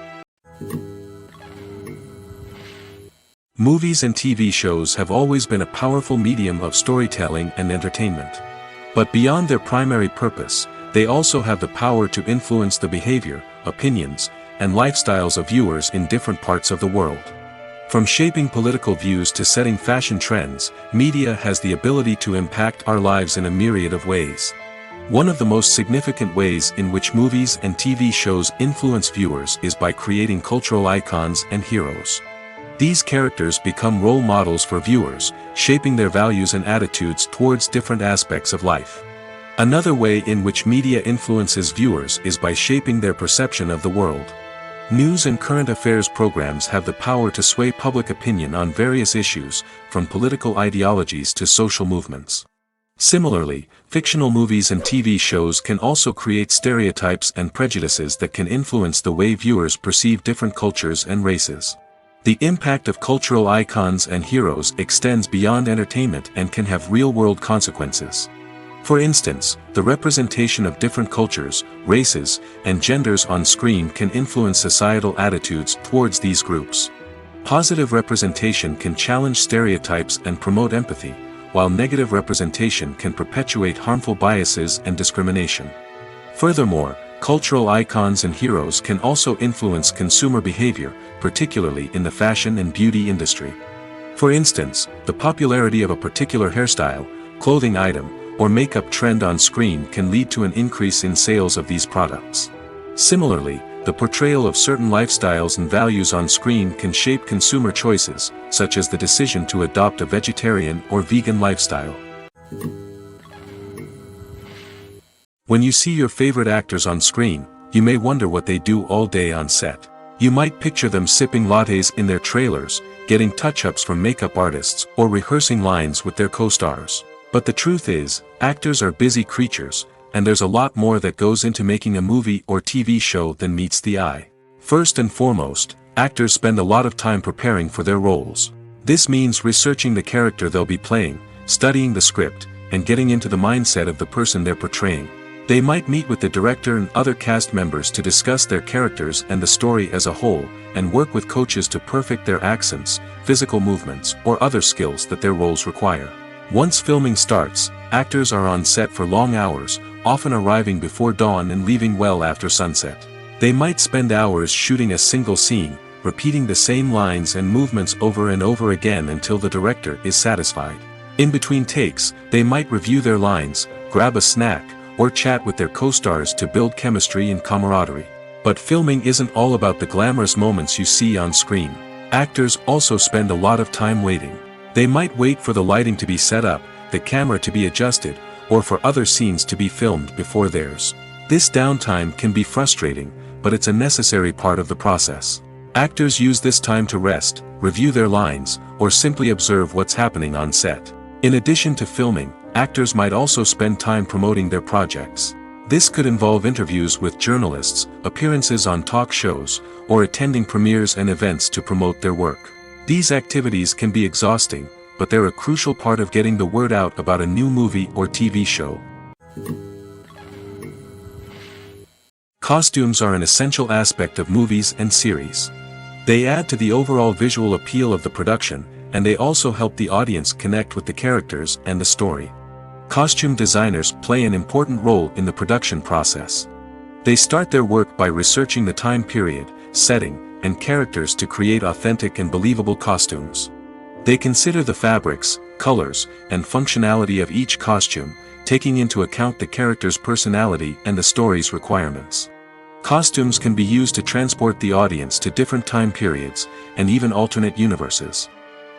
Movies and TV shows have always been a powerful medium of storytelling and entertainment. But beyond their primary purpose, they also have the power to influence the behavior, opinions, and lifestyles of viewers in different parts of the world. From shaping political views to setting fashion trends, media has the ability to impact our lives in a myriad of ways. One of the most significant ways in which movies and TV shows influence viewers is by creating cultural icons and heroes. These characters become role models for viewers, shaping their values and attitudes towards different aspects of life. Another way in which media influences viewers is by shaping their perception of the world. News and current affairs programs have the power to sway public opinion on various issues, from political ideologies to social movements. Similarly, fictional movies and TV shows can also create stereotypes and prejudices that can influence the way viewers perceive different cultures and races. The impact of cultural icons and heroes extends beyond entertainment and can have real-world consequences. For instance, the representation of different cultures, races, and genders on screen can influence societal attitudes towards these groups. Positive representation can challenge stereotypes and promote empathy, while negative representation can perpetuate harmful biases and discrimination. Furthermore, cultural icons and heroes can also influence consumer behavior, particularly in the fashion and beauty industry. For instance, the popularity of a particular hairstyle, clothing item, or makeup trend on screen can lead to an increase in sales of these products. Similarly, the portrayal of certain lifestyles and values on screen can shape consumer choices, such as the decision to adopt a vegetarian or vegan lifestyle. When you see your favorite actors on screen, you may wonder what they do all day on set. You might picture them sipping lattes in their trailers, getting touch-ups from makeup artists, or rehearsing lines with their co-stars. But the truth is, actors are busy creatures, and there's a lot more that goes into making a movie or TV show than meets the eye. First and foremost, actors spend a lot of time preparing for their roles. This means researching the character they'll be playing, studying the script, and getting into the mindset of the person they're portraying. They might meet with the director and other cast members to discuss their characters and the story as a whole, and work with coaches to perfect their accents, physical movements, or other skills that their roles require. Once filming starts, actors are on set for long hours, often arriving before dawn and leaving well after sunset. They might spend hours shooting a single scene, repeating the same lines and movements over and over again until the director is satisfied. In between takes, they might review their lines, grab a snack, or chat with their co-stars to build chemistry and camaraderie. But filming isn't all about the glamorous moments you see on screen. Actors also spend a lot of time waiting. They might wait for the lighting to be set up, the camera to be adjusted, or for other scenes to be filmed before theirs. This downtime can be frustrating, but it's a necessary part of the process. Actors use this time to rest, review their lines, or simply observe what's happening on set. In addition to filming, actors might also spend time promoting their projects. This could involve interviews with journalists, appearances on talk shows, or attending premieres and events to promote their work. These activities can be exhausting, but they're a crucial part of getting the word out about a new movie or TV show. Costumes are an essential aspect of movies and series. They add to the overall visual appeal of the production, and they also help the audience connect with the characters and the story. Costume designers play an important role in the production process. They start their work by researching the time period, setting, and characters to create authentic and believable costumes. They consider the fabrics, colors, and functionality of each costume, taking into account the character's personality and the story's requirements. Costumes can be used to transport the audience to different time periods, and even alternate universes.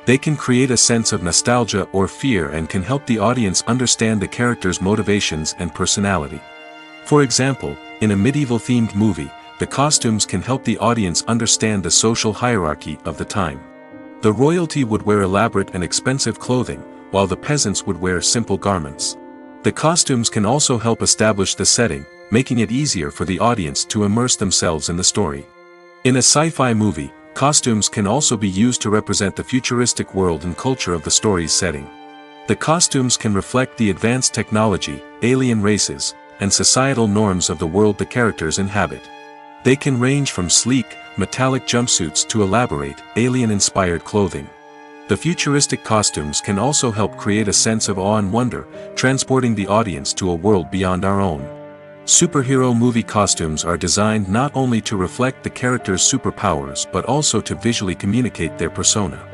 They can create a sense of nostalgia or fear and can help the audience understand the character's motivations and personality. For example, in a medieval-themed movie, the costumes can help the audience understand the social hierarchy of the time. The royalty would wear elaborate and expensive clothing, while the peasants would wear simple garments. The costumes can also help establish the setting, making it easier for the audience to immerse themselves in the story. In a sci-fi movie, costumes can also be used to represent the futuristic world and culture of the story's setting. The costumes can reflect the advanced technology, alien races, and societal norms of the world the characters inhabit. They can range from sleek, metallic jumpsuits to elaborate, alien-inspired clothing. The futuristic costumes can also help create a sense of awe and wonder, transporting the audience to a world beyond our own. Superhero movie costumes are designed not only to reflect the character's superpowers but also to visually communicate their persona.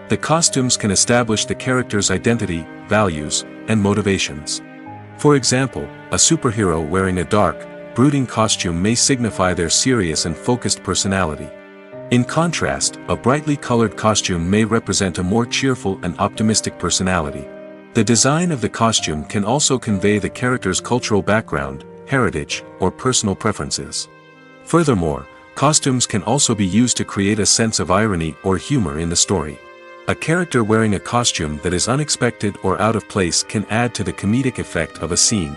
The costumes can establish the character's identity, values, and motivations. For example, a superhero wearing a dark, brooding costume may signify their serious and focused personality. In contrast, a brightly colored costume may represent a more cheerful and optimistic personality. The design of the costume can also convey the character's cultural background, heritage, or personal preferences. Furthermore, costumes can also be used to create a sense of irony or humor in the story. A character wearing a costume that is unexpected or out of place can add to the comedic effect of a scene.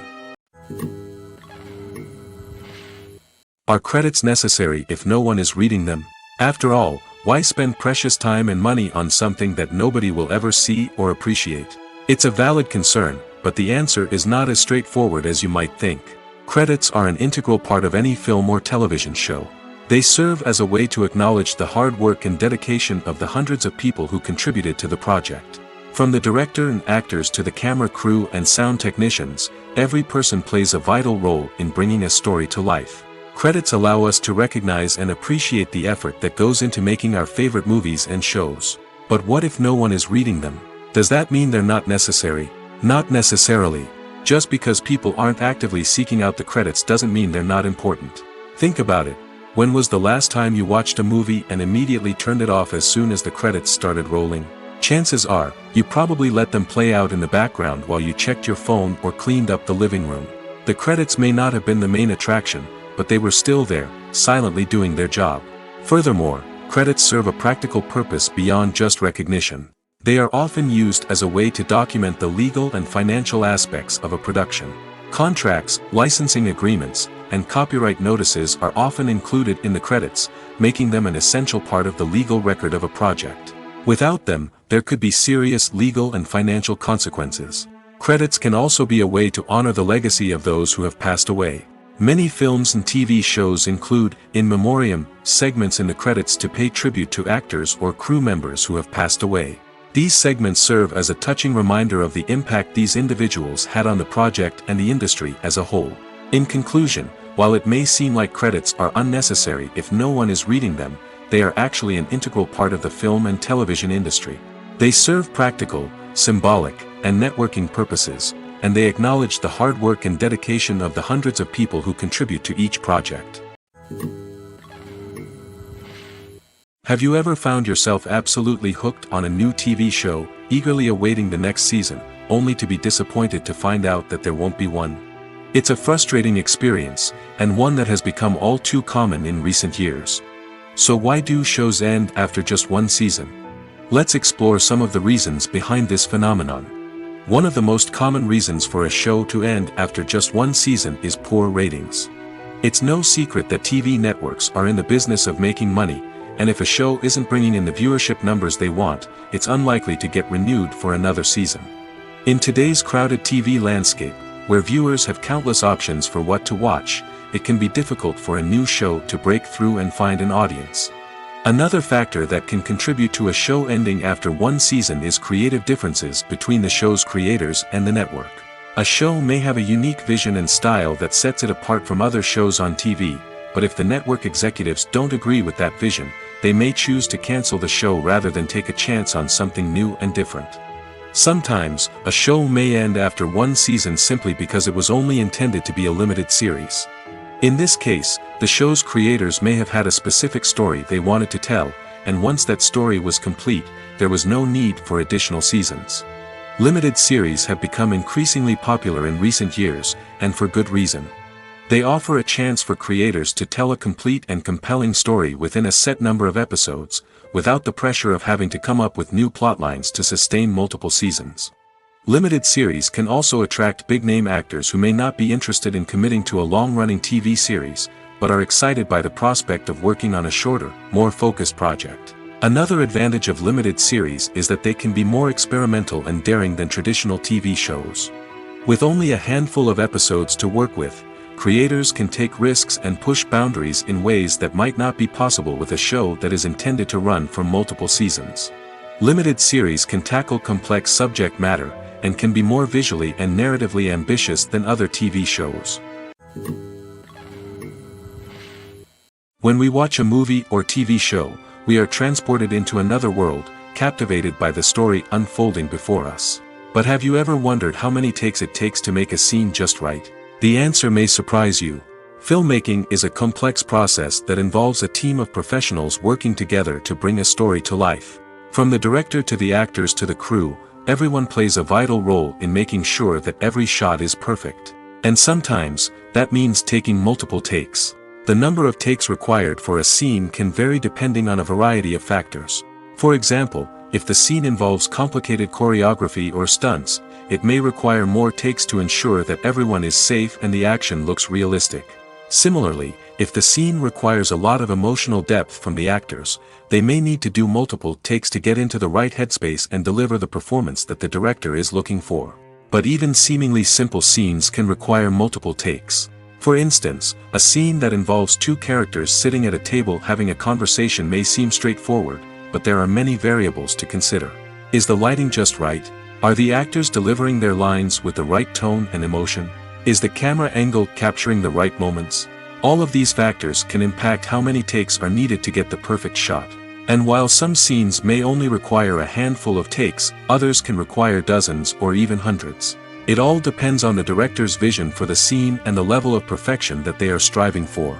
Are credits necessary if no one is reading them? After all, why spend precious time and money on something that nobody will ever see or appreciate? It's a valid concern, but the answer is not as straightforward as you might think. Credits are an integral part of any film or television show. They serve as a way to acknowledge the hard work and dedication of the hundreds of people who contributed to the project. From the director and actors to the camera crew and sound technicians, every person plays a vital role in bringing a story to life. Credits allow us to recognize and appreciate the effort that goes into making our favorite movies and shows. But what if no one is reading them? Does that mean they're not necessary? Not necessarily. Just because people aren't actively seeking out the credits doesn't mean they're not important. Think about it. When was the last time you watched a movie and immediately turned it off as soon as the credits started rolling? Chances are, you probably let them play out in the background while you checked your phone or cleaned up the living room. The credits may not have been the main attraction, but they were still there, silently doing their job. Furthermore, credits serve a practical purpose beyond just recognition. They are often used as a way to document the legal and financial aspects of a production. Contracts, licensing agreements, and copyright notices are often included in the credits, making them an essential part of the legal record of a project. Without them, there could be serious legal and financial consequences. Credits can also be a way to honor the legacy of those who have passed away. Many films and TV shows include, in memoriam, segments in the credits to pay tribute to actors or crew members who have passed away. These segments serve as a touching reminder of the impact these individuals had on the project and the industry as a whole. In conclusion, while it may seem like credits are unnecessary if no one is reading them, they are actually an integral part of the film and television industry. They serve practical, symbolic, and networking purposes, and they acknowledge the hard work and dedication of the hundreds of people who contribute to each project. Have you ever found yourself absolutely hooked on a new TV show, eagerly awaiting the next season, only to be disappointed to find out that there won't be one? It's a frustrating experience, and one that has become all too common in recent years. So why do shows end after just one season? Let's explore some of the reasons behind this phenomenon. One of the most common reasons for a show to end after just one season is poor ratings. It's no secret that TV networks are in the business of making money, and if a show isn't bringing in the viewership numbers they want, it's unlikely to get renewed for another season. In today's crowded TV landscape, where viewers have countless options for what to watch, it can be difficult for a new show to break through and find an audience. Another factor that can contribute to a show ending after one season is creative differences between the show's creators and the network. A show may have a unique vision and style that sets it apart from other shows on TV, but if the network executives don't agree with that vision, they may choose to cancel the show rather than take a chance on something new and different. Sometimes, a show may end after one season simply because it was only intended to be a limited series. In this case, the show's creators may have had a specific story they wanted to tell, and once that story was complete, there was no need for additional seasons. Limited series have become increasingly popular in recent years, and for good reason. They offer a chance for creators to tell a complete and compelling story within a set number of episodes, without the pressure of having to come up with new plotlines to sustain multiple seasons. Limited series can also attract big-name actors who may not be interested in committing to a long-running TV series, but are excited by the prospect of working on a shorter, more focused project. Another advantage of limited series is that they can be more experimental and daring than traditional TV shows. With only a handful of episodes to work with, creators can take risks and push boundaries in ways that might not be possible with a show that is intended to run for multiple seasons. Limited series can tackle complex subject matter, and can be more visually and narratively ambitious than other TV shows. When we watch a movie or TV show, we are transported into another world, captivated by the story unfolding before us. But have you ever wondered how many takes it takes to make a scene just right? The answer may surprise you. Filmmaking is a complex process that involves a team of professionals working together to bring a story to life. From the director to the actors to the crew, everyone plays a vital role in making sure that every shot is perfect. And sometimes, that means taking multiple takes. The number of takes required for a scene can vary depending on a variety of factors. For example, if the scene involves complicated choreography or stunts, it may require more takes to ensure that everyone is safe and the action looks realistic. Similarly, if the scene requires a lot of emotional depth from the actors, they may need to do multiple takes to get into the right headspace and deliver the performance that the director is looking for. But even seemingly simple scenes can require multiple takes. For instance, a scene that involves two characters sitting at a table having a conversation may seem straightforward, but there are many variables to consider. Is the lighting just right? Are the actors delivering their lines with the right tone and emotion? Is the camera angle capturing the right moments? All of these factors can impact how many takes are needed to get the perfect shot. And while some scenes may only require a handful of takes, others can require dozens or even hundreds. It all depends on the director's vision for the scene and the level of perfection that they are striving for.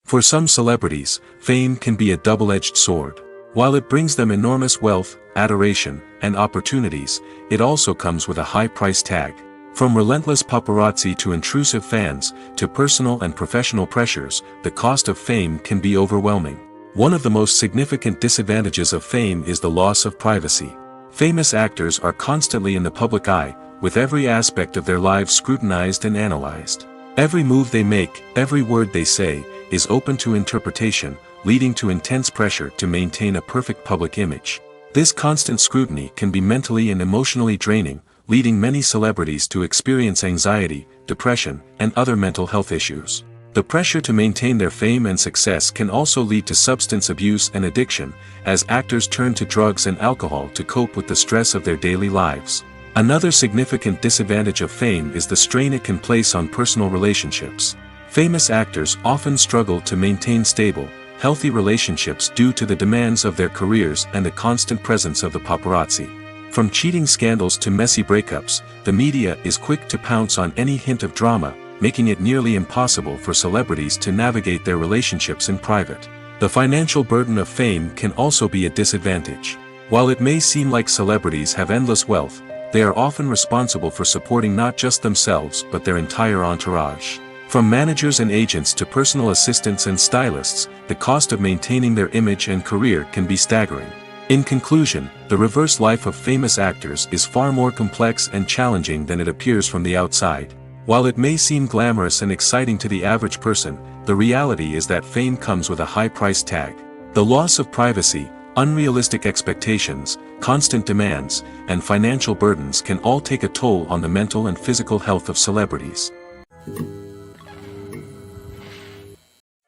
For some celebrities, fame can be a double-edged sword. While it brings them enormous wealth, adoration, and opportunities, it also comes with a high price tag. From relentless paparazzi to intrusive fans, to personal and professional pressures, the cost of fame can be overwhelming. One of the most significant disadvantages of fame is the loss of privacy. Famous actors are constantly in the public eye, with every aspect of their lives scrutinized and analyzed. Every move they make, every word they say, is open to interpretation, leading to intense pressure to maintain a perfect public image. This constant scrutiny can be mentally and emotionally draining, leading many celebrities to experience anxiety, depression, and other mental health issues. The pressure to maintain their fame and success can also lead to substance abuse and addiction, as actors turn to drugs and alcohol to cope with the stress of their daily lives. Another significant disadvantage of fame is the strain it can place on personal relationships. Famous actors often struggle to maintain stable, healthy relationships due to the demands of their careers and the constant presence of the paparazzi. From cheating scandals to messy breakups, the media is quick to pounce on any hint of drama, making it nearly impossible for celebrities to navigate their relationships in private. The financial burden of fame can also be a disadvantage. While it may seem like celebrities have endless wealth, they are often responsible for supporting not just themselves but their entire entourage. From managers and agents to personal assistants and stylists, the cost of maintaining their image and career can be staggering. In conclusion, the reverse life of famous actors is far more complex and challenging than it appears from the outside. While it may seem glamorous and exciting to the average person, the reality is that fame comes with a high price tag. The loss of privacy, unrealistic expectations, constant demands, and financial burdens can all take a toll on the mental and physical health of celebrities.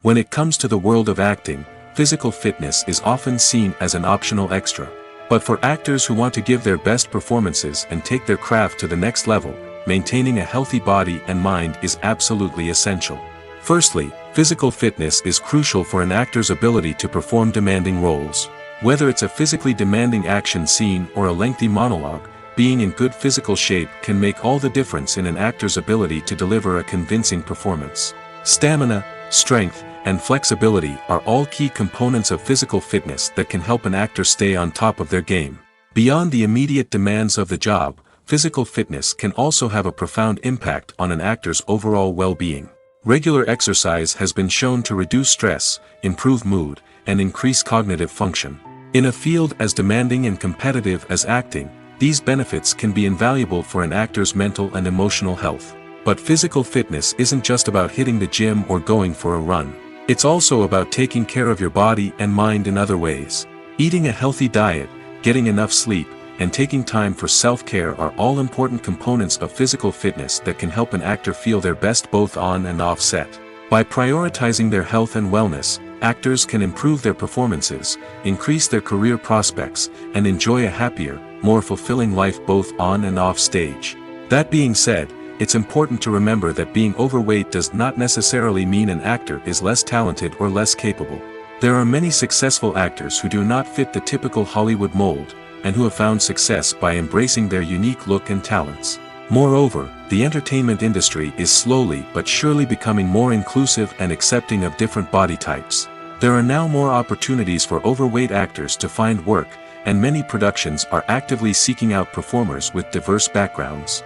When it comes to the world of acting, physical fitness is often seen as an optional extra. But for actors who want to give their best performances and take their craft to the next level, maintaining a healthy body and mind is absolutely essential. Firstly, physical fitness is crucial for an actor's ability to perform demanding roles. Whether it's a physically demanding action scene or a lengthy monologue, being in good physical shape can make all the difference in an actor's ability to deliver a convincing performance. Stamina, strength, and flexibility are all key components of physical fitness that can help an actor stay on top of their game. Beyond the immediate demands of the job, physical fitness can also have a profound impact on an actor's overall well-being. Regular exercise has been shown to reduce stress, improve mood, and increase cognitive function. In a field as demanding and competitive as acting, these benefits can be invaluable for an actor's mental and emotional health. But physical fitness isn't just about hitting the gym or going for a run. It's also about taking care of your body and mind in other ways. Eating a healthy diet, getting enough sleep, and taking time for self-care are all important components of physical fitness that can help an actor feel their best both on and off set. By prioritizing their health and wellness, actors can improve their performances, increase their career prospects, and enjoy a happier, more fulfilling life both on and off stage. That being said, it's important to remember that being overweight does not necessarily mean an actor is less talented or less capable. There are many successful actors who do not fit the typical Hollywood mold, and who have found success by embracing their unique look and talents. Moreover, the entertainment industry is slowly but surely becoming more inclusive and accepting of different body types. There are now more opportunities for overweight actors to find work, and many productions are actively seeking out performers with diverse backgrounds.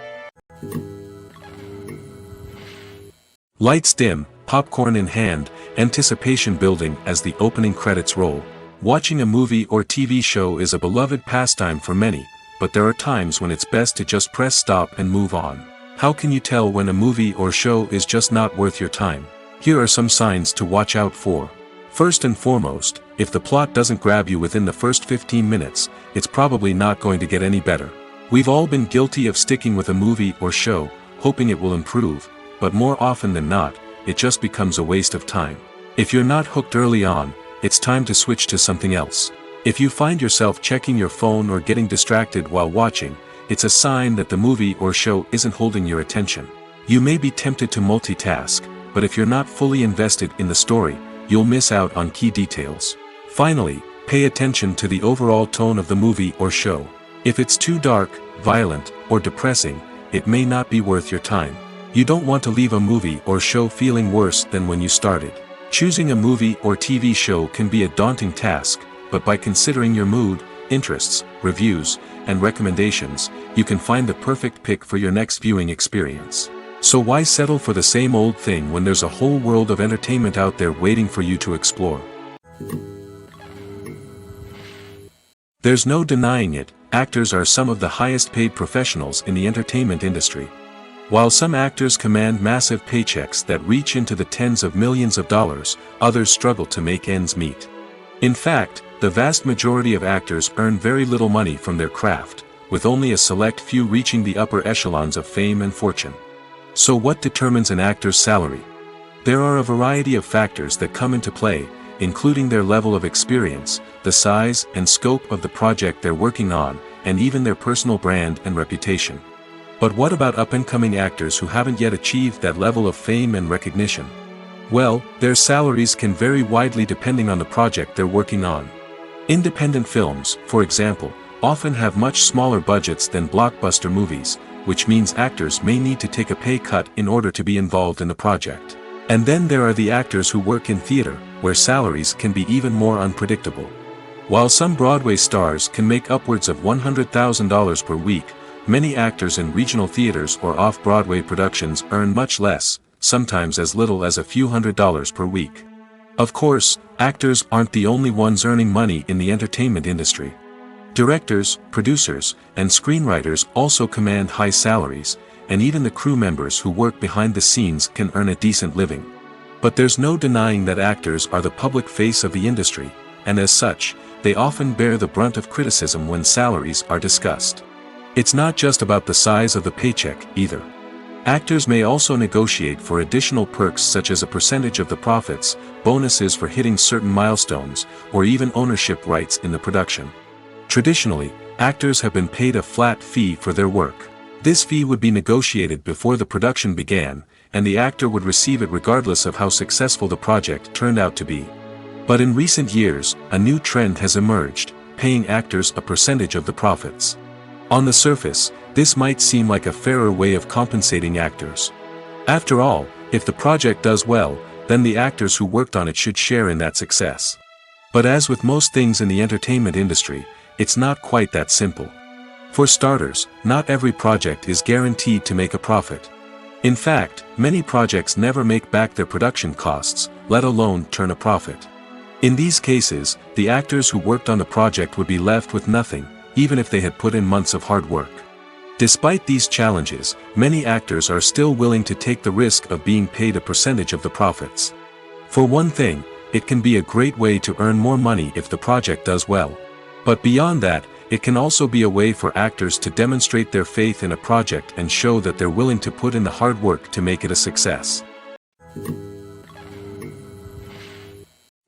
Lights dim, popcorn in hand, anticipation building as the opening credits roll. Watching a movie or TV show is a beloved pastime for many, but there are times when it's best to just press stop and move on. How can you tell when a movie or show is just not worth your time? Here are some signs to watch out for. First and foremost, if the plot doesn't grab you within the first 15 minutes, it's probably not going to get any better. We've all been guilty of sticking with a movie or show, hoping it will improve, but more often than not, it just becomes a waste of time. If you're not hooked early on, it's time to switch to something else. If you find yourself checking your phone or getting distracted while watching, it's a sign that the movie or show isn't holding your attention. You may be tempted to multitask, but if you're not fully invested in the story, you'll miss out on key details. Finally, pay attention to the overall tone of the movie or show. If it's too dark, violent, or depressing, it may not be worth your time. You don't want to leave a movie or show feeling worse than when you started. Choosing a movie or TV show can be a daunting task, but by considering your mood, interests, reviews, and recommendations, you can find the perfect pick for your next viewing experience. So why settle for the same old thing when there's a whole world of entertainment out there waiting for you to explore? There's no denying it, actors are some of the highest paid professionals in the entertainment industry. While some actors command massive paychecks that reach into the tens of millions of dollars, others struggle to make ends meet. In fact, the vast majority of actors earn very little money from their craft, with only a select few reaching the upper echelons of fame and fortune. So what determines an actor's salary? There are a variety of factors that come into play, including their level of experience, the size and scope of the project they're working on, and even their personal brand and reputation. But what about up-and-coming actors who haven't yet achieved that level of fame and recognition? Well, their salaries can vary widely depending on the project they're working on. Independent films, for example, often have much smaller budgets than blockbuster movies, which means actors may need to take a pay cut in order to be involved in the project. And then there are the actors who work in theater, where salaries can be even more unpredictable. While some Broadway stars can make upwards of $100,000 per week, many actors in regional theaters or off-Broadway productions earn much less, sometimes as little as a few $100s per week. Of course, actors aren't the only ones earning money in the entertainment industry. Directors, producers, and screenwriters also command high salaries, and even the crew members who work behind the scenes can earn a decent living. But there's no denying that actors are the public face of the industry, and as such, they often bear the brunt of criticism when salaries are discussed. It's not just about the size of the paycheck, either. Actors may also negotiate for additional perks such as a percentage of the profits, bonuses for hitting certain milestones, or even ownership rights in the production. Traditionally, actors have been paid a flat fee for their work. This fee would be negotiated before the production began, and the actor would receive it regardless of how successful the project turned out to be. But in recent years, a new trend has emerged, paying actors a percentage of the profits. On the surface, this might seem like a fairer way of compensating actors. After all, if the project does well, then the actors who worked on it should share in that success. But as with most things in the entertainment industry, it's not quite that simple. For starters, not every project is guaranteed to make a profit. In fact, many projects never make back their production costs, let alone turn a profit. In these cases, the actors who worked on the project would be left with nothing, even if they had put in months of hard work. Despite these challenges, many actors are still willing to take the risk of being paid a percentage of the profits. For one thing, it can be a great way to earn more money if the project does well. But beyond that, it can also be a way for actors to demonstrate their faith in a project and show that they're willing to put in the hard work to make it a success.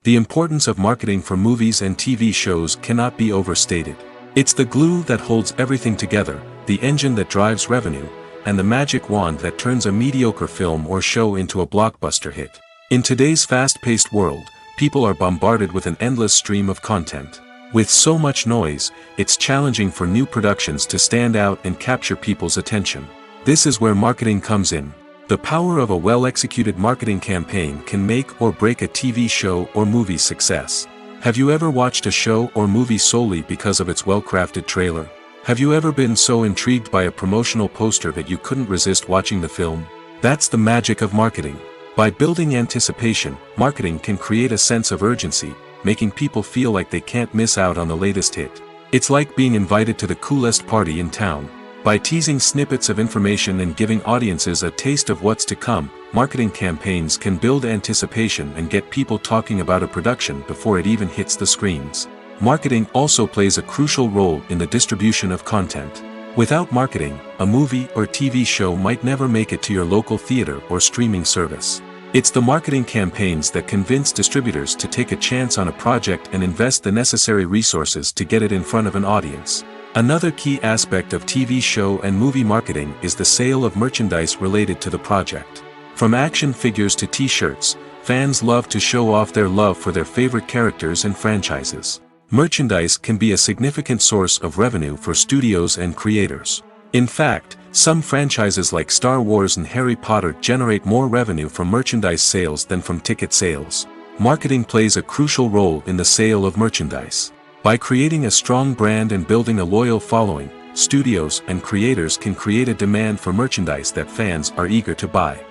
The importance of marketing for movies and TV shows cannot be overstated. It's the glue that holds everything together, the engine that drives revenue, and the magic wand that turns a mediocre film or show into a blockbuster hit. In today's fast-paced world, people are bombarded with an endless stream of content. With so much noise, it's challenging for new productions to stand out and capture people's attention. This is where marketing comes in. The power of a well-executed marketing campaign can make or break a TV show or movie's success. Have you ever watched a show or movie solely because of its well-crafted trailer? Have you ever been so intrigued by a promotional poster that you couldn't resist watching the film? That's the magic of marketing. By building anticipation, marketing can create a sense of urgency, making people feel like they can't miss out on the latest hit. It's like being invited to the coolest party in town. By teasing snippets of information and giving audiences a taste of what's to come, marketing campaigns can build anticipation and get people talking about a production before it even hits the screens. Marketing also plays a crucial role in the distribution of content. Without marketing, a movie or TV show might never make it to your local theater or streaming service. It's the marketing campaigns that convince distributors to take a chance on a project and invest the necessary resources to get it in front of an audience. Another key aspect of TV show and movie marketing is the sale of merchandise related to the project. From action figures to t-shirts, fans love to show off their love for their favorite characters and franchises. Merchandise can be a significant source of revenue for studios and creators. In fact, some franchises like Star Wars and Harry Potter generate more revenue from merchandise sales than from ticket sales. Marketing plays a crucial role in the sale of merchandise. By creating a strong brand and building a loyal following, studios and creators can create a demand for merchandise that fans are eager to buy.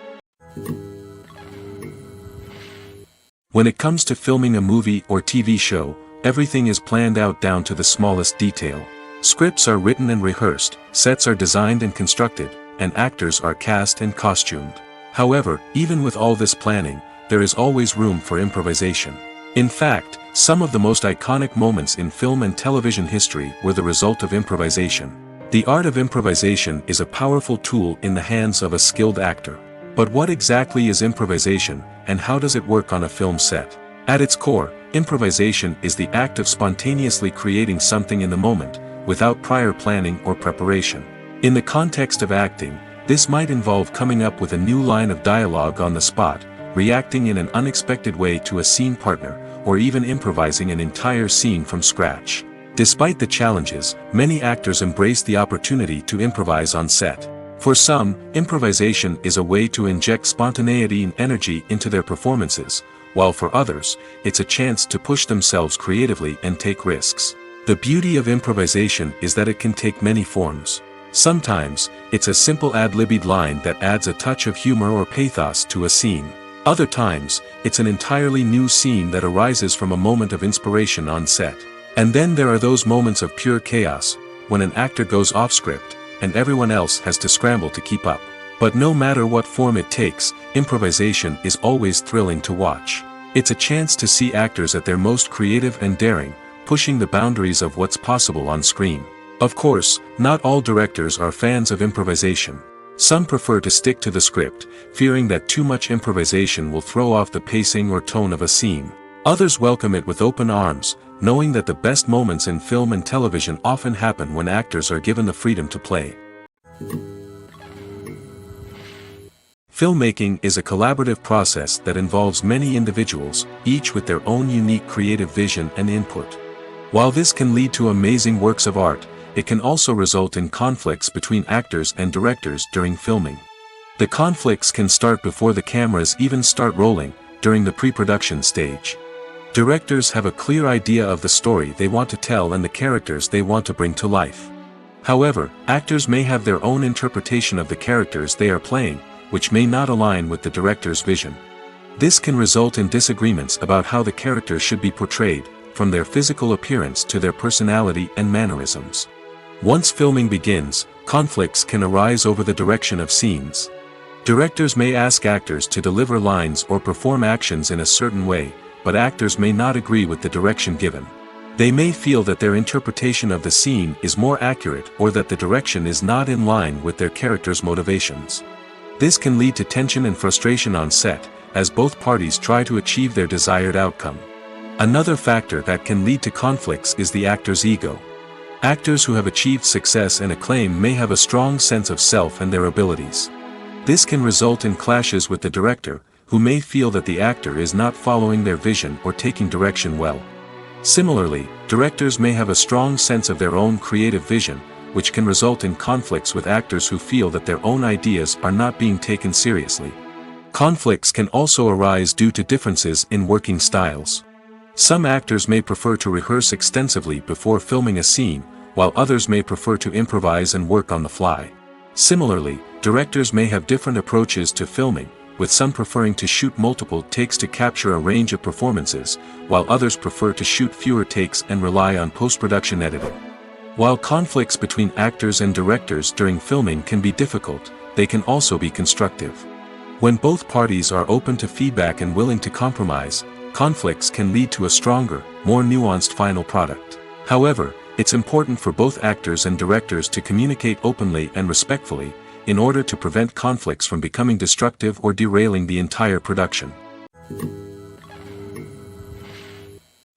When it comes to filming a movie or TV show, everything is planned out down to the smallest detail. Scripts are written and rehearsed, sets are designed and constructed, and actors are cast and costumed. However, even with all this planning, there is always room for improvisation. In fact, some of the most iconic moments in film and television history were the result of improvisation. The art of improvisation is a powerful tool in the hands of a skilled actor. But what exactly is improvisation, and how does it work on a film set? At its core, improvisation is the act of spontaneously creating something in the moment, without prior planning or preparation. In the context of acting, this might involve coming up with a new line of dialogue on the spot, reacting in an unexpected way to a scene partner, or even improvising an entire scene from scratch. Despite the challenges, many actors embrace the opportunity to improvise on set. For some, improvisation is a way to inject spontaneity and energy into their performances, while for others, it's a chance to push themselves creatively and take risks. The beauty of improvisation is that it can take many forms. Sometimes, it's a simple ad-libbed line that adds a touch of humor or pathos to a scene. Other times, it's an entirely new scene that arises from a moment of inspiration on set. And then there are those moments of pure chaos, when an actor goes off script, and everyone else has to scramble to keep up. But no matter what form it takes, improvisation is always thrilling to watch. It's a chance to see actors at their most creative and daring, pushing the boundaries of what's possible on screen. Of course, not all directors are fans of improvisation. Some prefer to stick to the script, fearing that too much improvisation will throw off the pacing or tone of a scene. Others welcome it with open arms, knowing that the best moments in film and television often happen when actors are given the freedom to play. Filmmaking is a collaborative process that involves many individuals, each with their own unique creative vision and input. While this can lead to amazing works of art, it can also result in conflicts between actors and directors during filming. The conflicts can start before the cameras even start rolling, during the pre-production stage. Directors have a clear idea of the story they want to tell and the characters they want to bring to life. However, actors may have their own interpretation of the characters they are playing, which may not align with the director's vision. This can result in disagreements about how the characters should be portrayed, from their physical appearance to their personality and mannerisms. Once filming begins, conflicts can arise over the direction of scenes. Directors may ask actors to deliver lines or perform actions in a certain way, but actors may not agree with the direction given. They may feel that their interpretation of the scene is more accurate or that the direction is not in line with their character's motivations. This can lead to tension and frustration on set, as both parties try to achieve their desired outcome. Another factor that can lead to conflicts is the actor's ego. Actors who have achieved success and acclaim may have a strong sense of self and their abilities. This can result in clashes with the director, who may feel that the actor is not following their vision or taking direction well. Similarly, directors may have a strong sense of their own creative vision, which can result in conflicts with actors who feel that their own ideas are not being taken seriously. Conflicts can also arise due to differences in working styles. Some actors may prefer to rehearse extensively before filming a scene, while others may prefer to improvise and work on the fly. Similarly, directors may have different approaches to filming, with some preferring to shoot multiple takes to capture a range of performances, while others prefer to shoot fewer takes and rely on post-production editing. While conflicts between actors and directors during filming can be difficult, they can also be constructive. When both parties are open to feedback and willing to compromise, conflicts can lead to a stronger, more nuanced final product. However, it's important for both actors and directors to communicate openly and respectfully, in order to prevent conflicts from becoming destructive or derailing the entire production.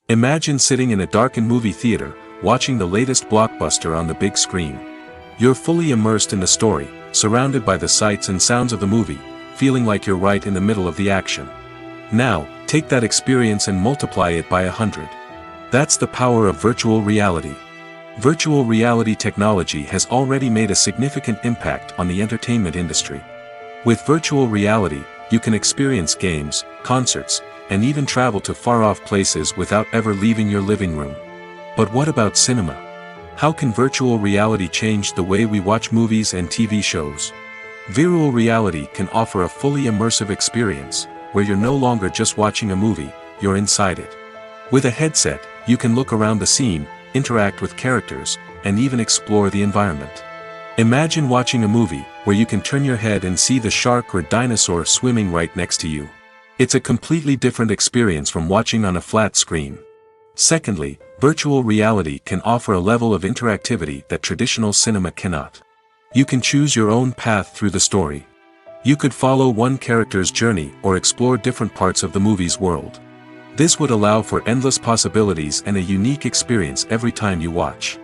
Imagine sitting in a darkened movie theater, watching the latest blockbuster on the big screen. You're fully immersed in the story, surrounded by the sights and sounds of the movie, feeling like you're right in the middle of the action. Now, take that experience and multiply it by 100. That's the power of virtual reality. Virtual reality technology has already made a significant impact on the entertainment industry. With virtual reality, you can experience games, concerts, and even travel to far-off places without ever leaving your living room. But what about cinema? How can virtual reality change the way we watch movies and TV shows? Virtual reality can offer a fully immersive experience, where you're no longer just watching a movie, you're inside it. With a headset, you can look around the scene, interact with characters, and even explore the environment. Imagine watching a movie where you can turn your head and see the shark or dinosaur swimming right next to you. It's a completely different experience from watching on a flat screen. Secondly, virtual reality can offer a level of interactivity that traditional cinema cannot. You can choose your own path through the story. You could follow one character's journey or explore different parts of the movie's world. This would allow for endless possibilities and a unique experience every time you watch.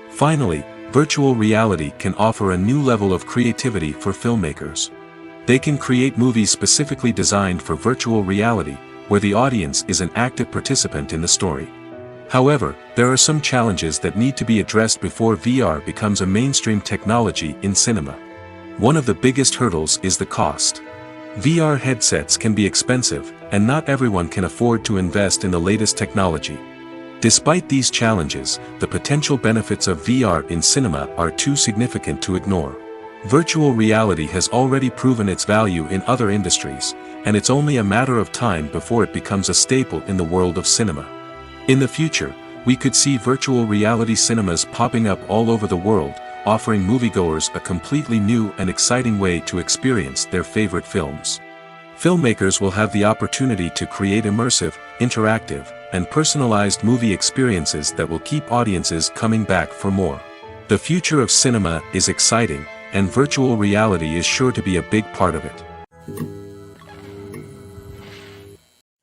Finally, virtual reality can offer a new level of creativity for filmmakers. They can create movies specifically designed for virtual reality, where the audience is an active participant in the story. However, there are some challenges that need to be addressed before VR becomes a mainstream technology in cinema. One of the biggest hurdles is the cost. VR headsets can be expensive, and not everyone can afford to invest in the latest technology. Despite these challenges, the potential benefits of VR in cinema are too significant to ignore. Virtual reality has already proven its value in other industries, and it's only a matter of time before it becomes a staple in the world of cinema. In the future, we could see virtual reality cinemas popping up all over the world, offering moviegoers a completely new and exciting way to experience their favorite films. Filmmakers will have the opportunity to create immersive, interactive, and personalized movie experiences that will keep audiences coming back for more. The future of cinema is exciting, and virtual reality is sure to be a big part of it.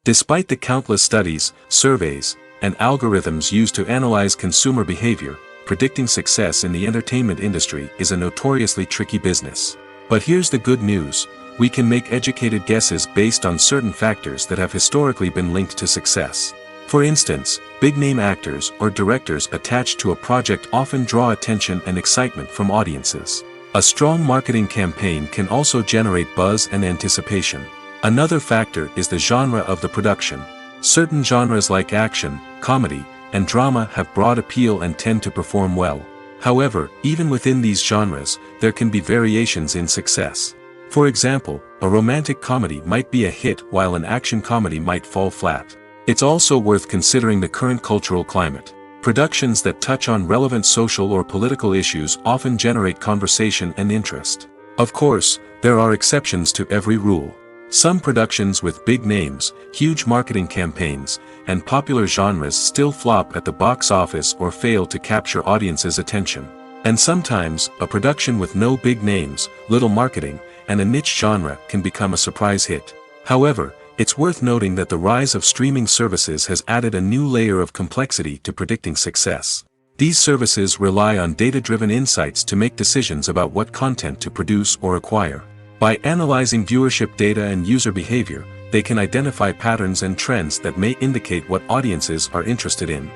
Despite the countless studies, surveys, and algorithms used to analyze consumer behavior, predicting success in the entertainment industry is a notoriously tricky business. But here's the good news: we can make educated guesses based on certain factors that have historically been linked to success. For instance, big-name actors or directors attached to a project often draw attention and excitement from audiences. A strong marketing campaign can also generate buzz and anticipation. Another factor is the genre of the production. Certain genres like action, comedy, and drama have broad appeal and tend to perform well. However, even within these genres, there can be variations in success. For example, a romantic comedy might be a hit while an action comedy might fall flat. It's also worth considering the current cultural climate. Productions that touch on relevant social or political issues often generate conversation and interest. Of course, there are exceptions to every rule. Some productions with big names, huge marketing campaigns, and popular genres still flop at the box office or fail to capture audiences' attention. And sometimes, a production with no big names, little marketing, and a niche genre can become a surprise hit. However, it's worth noting that the rise of streaming services has added a new layer of complexity to predicting success. These services rely on data-driven insights to make decisions about what content to produce or acquire. By analyzing viewership data and user behavior, they can identify patterns and trends that may indicate what audiences are interested in.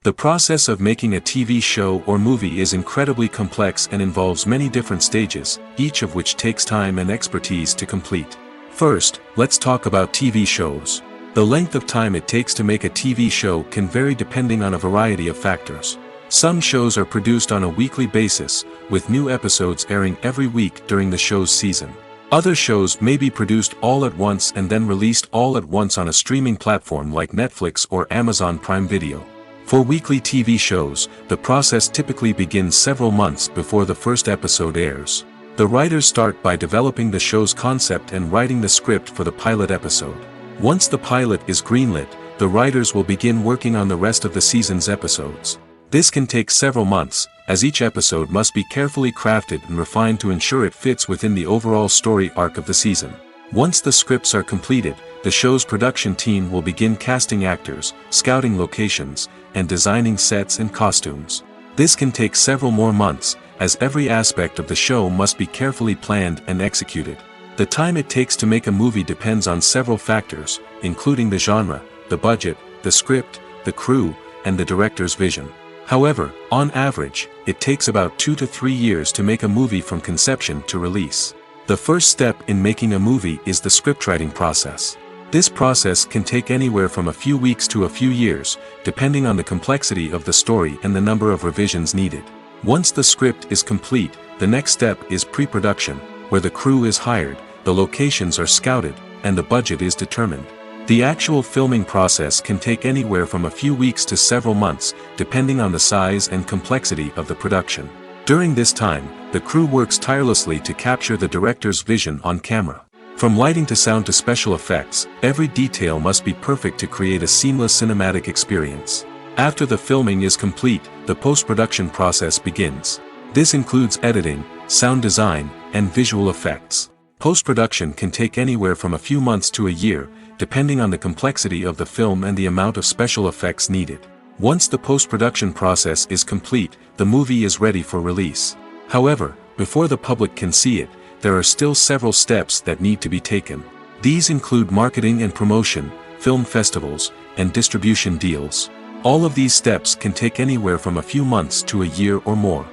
The process of making a TV show or movie is incredibly complex and involves many different stages, each of which takes time and expertise to complete. First, let's talk about TV shows. The length of time it takes to make a TV show can vary depending on a variety of factors. Some shows are produced on a weekly basis, with new episodes airing every week during the show's season. Other shows may be produced all at once and then released all at once on a streaming platform like Netflix or Amazon Prime Video. For weekly TV shows, the process typically begins several months before the first episode airs. The writers start by developing the show's concept and writing the script for the pilot episode. Once the pilot is greenlit, the writers will begin working on the rest of the season's episodes. This can take several months, as each episode must be carefully crafted and refined to ensure it fits within the overall story arc of the season. Once the scripts are completed, the show's production team will begin casting actors, scouting locations, and designing sets and costumes. This can take several more months, as every aspect of the show must be carefully planned and executed. The time it takes to make a movie depends on several factors, including the genre, the budget, the script, the crew, and the director's vision. However, on average, it takes about 2 to 3 years to make a movie from conception to release. The first step in making a movie is the scriptwriting process. This process can take anywhere from a few weeks to a few years, depending on the complexity of the story and the number of revisions needed. Once the script is complete, the next step is pre-production, where the crew is hired, the locations are scouted, and the budget is determined. The actual filming process can take anywhere from a few weeks to several months, depending on the size and complexity of the production. During this time, the crew works tirelessly to capture the director's vision on camera. From lighting to sound to special effects, every detail must be perfect to create a seamless cinematic experience. After the filming is complete, the post-production process begins. This includes editing, sound design, and visual effects. Post-production can take anywhere from a few months to a year, depending on the complexity of the film and the amount of special effects needed. Once the post-production process is complete, the movie is ready for release. However, before the public can see it, there are still several steps that need to be taken. These include marketing and promotion, film festivals, and distribution deals. All of these steps can take anywhere from a few months to a year or more.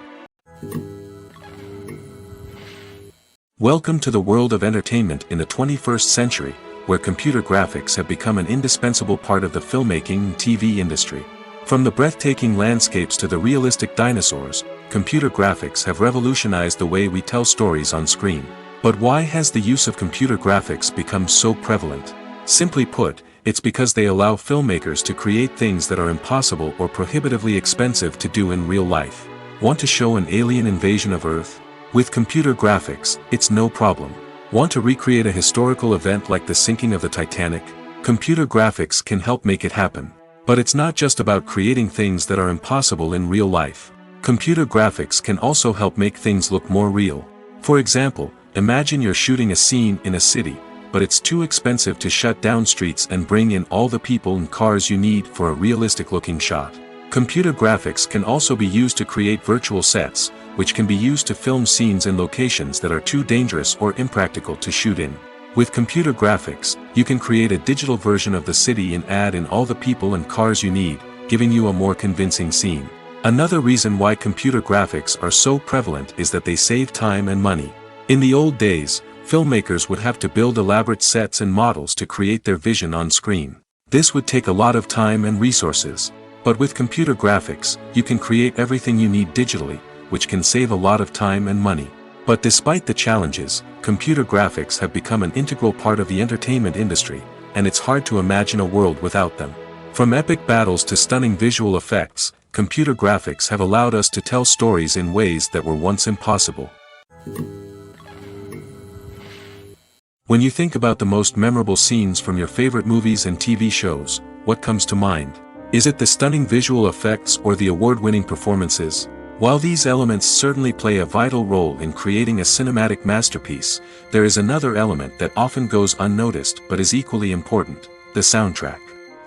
Welcome to the world of entertainment in the 21st century, where computer graphics have become an indispensable part of the filmmaking and TV industry. From the breathtaking landscapes to the realistic dinosaurs, computer graphics have revolutionized the way we tell stories on screen. But why has the use of computer graphics become so prevalent? Simply put, it's because they allow filmmakers to create things that are impossible or prohibitively expensive to do in real life. Want to show an alien invasion of Earth? With computer graphics, it's no problem. Want to recreate a historical event like the sinking of the Titanic? Computer graphics can help make it happen. But it's not just about creating things that are impossible in real life. Computer graphics can also help make things look more real. For example, imagine you're shooting a scene in a city, but it's too expensive to shut down streets and bring in all the people and cars you need for a realistic-looking shot. Computer graphics can also be used to create virtual sets, which can be used to film scenes in locations that are too dangerous or impractical to shoot in. With computer graphics, you can create a digital version of the city and add in all the people and cars you need, giving you a more convincing scene. Another reason why computer graphics are so prevalent is that they save time and money. In the old days, filmmakers would have to build elaborate sets and models to create their vision on screen. This would take a lot of time and resources. But with computer graphics, you can create everything you need digitally, which can save a lot of time and money. But despite the challenges, computer graphics have become an integral part of the entertainment industry, and it's hard to imagine a world without them. From epic battles to stunning visual effects, computer graphics have allowed us to tell stories in ways that were once impossible. When you think about the most memorable scenes from your favorite movies and TV shows, what comes to mind? Is it the stunning visual effects or the award-winning performances? While these elements certainly play a vital role in creating a cinematic masterpiece, there is another element that often goes unnoticed but is equally important: the soundtrack.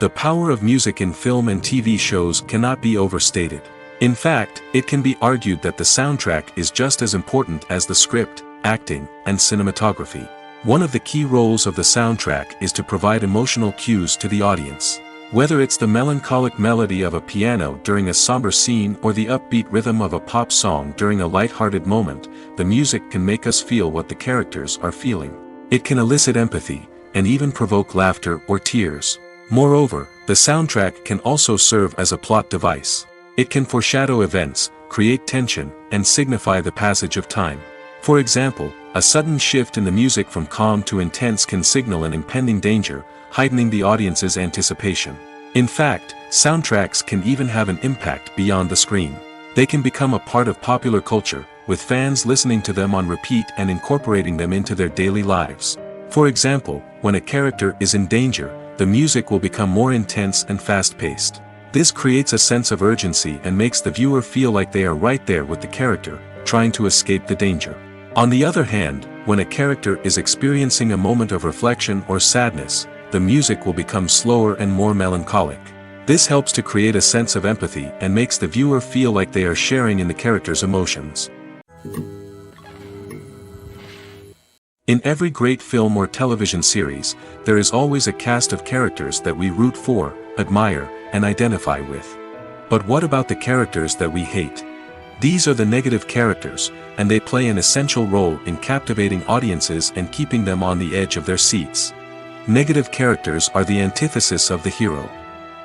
The power of music in film and TV shows cannot be overstated. In fact, it can be argued that the soundtrack is just as important as the script, acting, and cinematography. One of the key roles of the soundtrack is to provide emotional cues to the audience. Whether it's the melancholic melody of a piano during a somber scene or the upbeat rhythm of a pop song during a light-hearted moment, the music can make us feel what the characters are feeling. It can elicit empathy, and even provoke laughter or tears. Moreover, the soundtrack can also serve as a plot device. It can foreshadow events, create tension, and signify the passage of time. For example, a sudden shift in the music from calm to intense can signal an impending danger, heightening the audience's anticipation. In fact, soundtracks can even have an impact beyond the screen. They can become a part of popular culture, with fans listening to them on repeat and incorporating them into their daily lives. For example, when a character is in danger, the music will become more intense and fast-paced. This creates a sense of urgency and makes the viewer feel like they are right there with the character, trying to escape the danger. On the other hand, when a character is experiencing a moment of reflection or sadness, the music will become slower and more melancholic. This helps to create a sense of empathy and makes the viewer feel like they are sharing in the character's emotions. In every great film or television series, there is always a cast of characters that we root for, admire, and identify with. But what about the characters that we hate? These are the negative characters, and they play an essential role in captivating audiences and keeping them on the edge of their seats. Negative characters are the antithesis of the hero.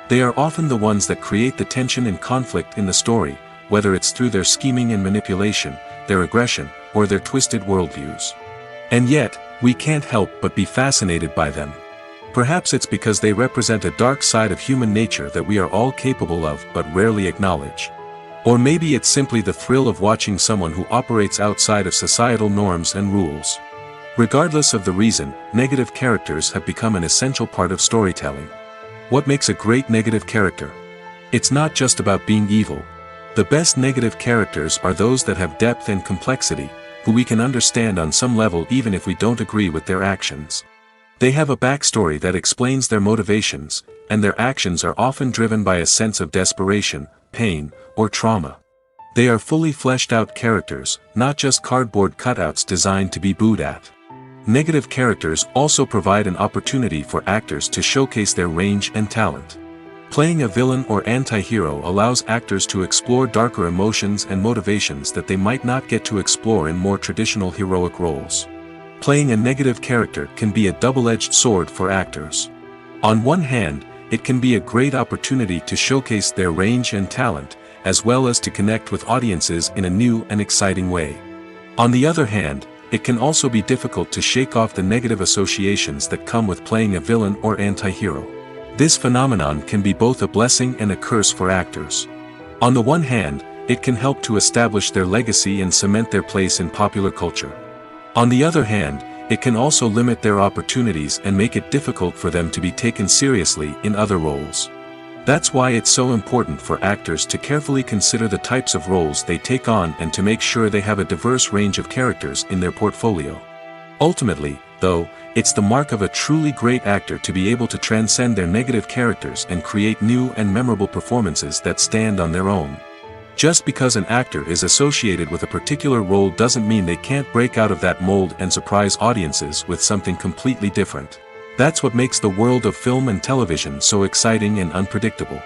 They are often the ones that create the tension and conflict in the story, whether it's through their scheming and manipulation, their aggression, or their twisted worldviews. And yet, we can't help but be fascinated by them. Perhaps it's because they represent a dark side of human nature that we are all capable of but rarely acknowledge. Or maybe it's simply the thrill of watching someone who operates outside of societal norms and rules. Regardless of the reason, negative characters have become an essential part of storytelling. What makes a great negative character? It's not just about being evil. The best negative characters are those that have depth and complexity, who we can understand on some level even if we don't agree with their actions. They have a backstory that explains their motivations, and their actions are often driven by a sense of desperation, pain, or trauma. They are fully fleshed out characters, not just cardboard cutouts designed to be booed at. Negative characters also provide an opportunity for actors to showcase their range and talent. Playing a villain or anti-hero allows actors to explore darker emotions and motivations that they might not get to explore in more traditional heroic roles. Playing a negative character can be a double-edged sword for actors. On one hand, it can be a great opportunity to showcase their range and talent, as well as to connect with audiences in a new and exciting way. On the other hand, it can also be difficult to shake off the negative associations that come with playing a villain or anti-hero. This phenomenon can be both a blessing and a curse for actors. On the one hand, it can help to establish their legacy and cement their place in popular culture. On the other hand, it can also limit their opportunities and make it difficult for them to be taken seriously in other roles. That's why it's so important for actors to carefully consider the types of roles they take on and to make sure they have a diverse range of characters in their portfolio. Ultimately, though, it's the mark of a truly great actor to be able to transcend their negative characters and create new and memorable performances that stand on their own. Just because an actor is associated with a particular role doesn't mean they can't break out of that mold and surprise audiences with something completely different. That's what makes the world of film and television so exciting and unpredictable.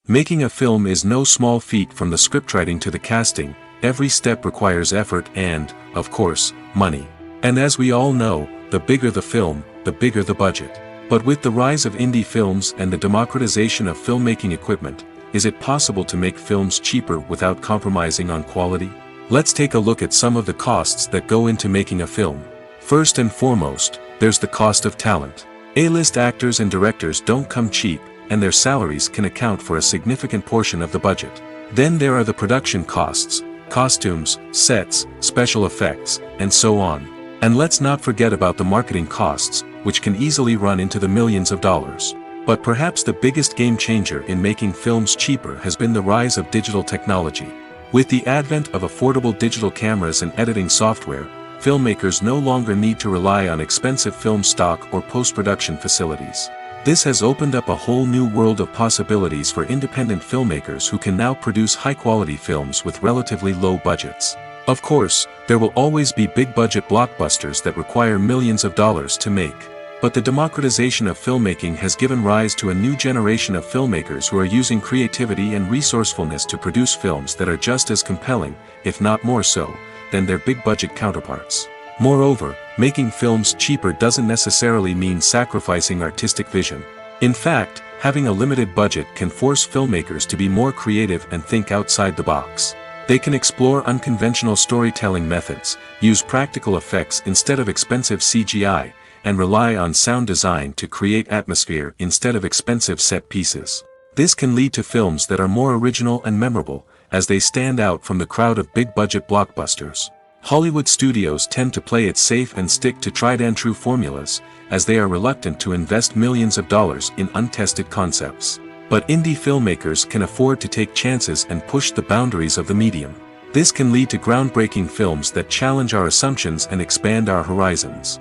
Making a film is no small feat. From the scriptwriting to the casting, every step requires effort and, of course, money. And as we all know, the bigger the film, the bigger the budget. But with the rise of indie films and the democratization of filmmaking equipment, is it possible to make films cheaper without compromising on quality? Let's take a look at some of the costs that go into making a film. First and foremost, there's the cost of talent. A-list actors and directors don't come cheap, and their salaries can account for a significant portion of the budget. Then there are the production costs, costumes, sets, special effects, and so on. And let's not forget about the marketing costs, which can easily run into the millions of dollars. But perhaps the biggest game changer in making films cheaper has been the rise of digital technology. With the advent of affordable digital cameras and editing software, filmmakers no longer need to rely on expensive film stock or post-production facilities. This has opened up a whole new world of possibilities for independent filmmakers who can now produce high-quality films with relatively low budgets. Of course, there will always be big-budget blockbusters that require millions of dollars to make. But the democratization of filmmaking has given rise to a new generation of filmmakers who are using creativity and resourcefulness to produce films that are just as compelling, if not more so, than their big-budget counterparts. Moreover, making films cheaper doesn't necessarily mean sacrificing artistic vision. In fact, having a limited budget can force filmmakers to be more creative and think outside the box. They can explore unconventional storytelling methods, use practical effects instead of expensive CGI, and rely on sound design to create atmosphere instead of expensive set pieces. This can lead to films that are more original and memorable, as they stand out from the crowd of big-budget blockbusters. Hollywood studios tend to play it safe and stick to tried-and-true formulas, as they are reluctant to invest millions of dollars in untested concepts. But indie filmmakers can afford to take chances and push the boundaries of the medium. This can lead to groundbreaking films that challenge our assumptions and expand our horizons.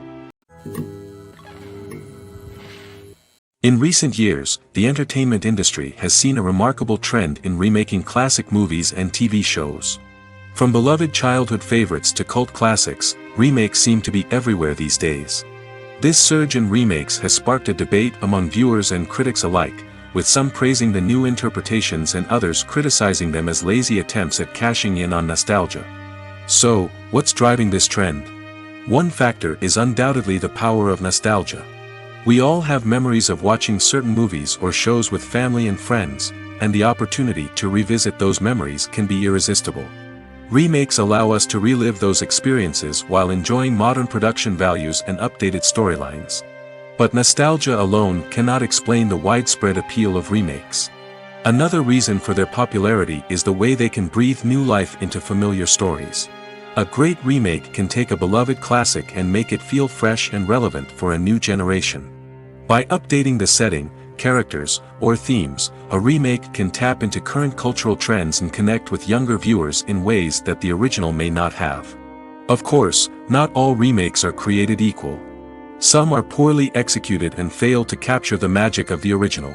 In recent years, the entertainment industry has seen a remarkable trend in remaking classic movies and TV shows. From beloved childhood favorites to cult classics, remakes seem to be everywhere these days. This surge in remakes has sparked a debate among viewers and critics alike, with some praising the new interpretations and others criticizing them as lazy attempts at cashing in on nostalgia. So, what's driving this trend? One factor is undoubtedly the power of nostalgia. We all have memories of watching certain movies or shows with family and friends, and the opportunity to revisit those memories can be irresistible. Remakes allow us to relive those experiences while enjoying modern production values and updated storylines. But nostalgia alone cannot explain the widespread appeal of remakes. Another reason for their popularity is the way they can breathe new life into familiar stories. A great remake can take a beloved classic and make it feel fresh and relevant for a new generation. By updating the setting, characters, or themes, a remake can tap into current cultural trends and connect with younger viewers in ways that the original may not have. Of course, not all remakes are created equal. Some are poorly executed and fail to capture the magic of the original.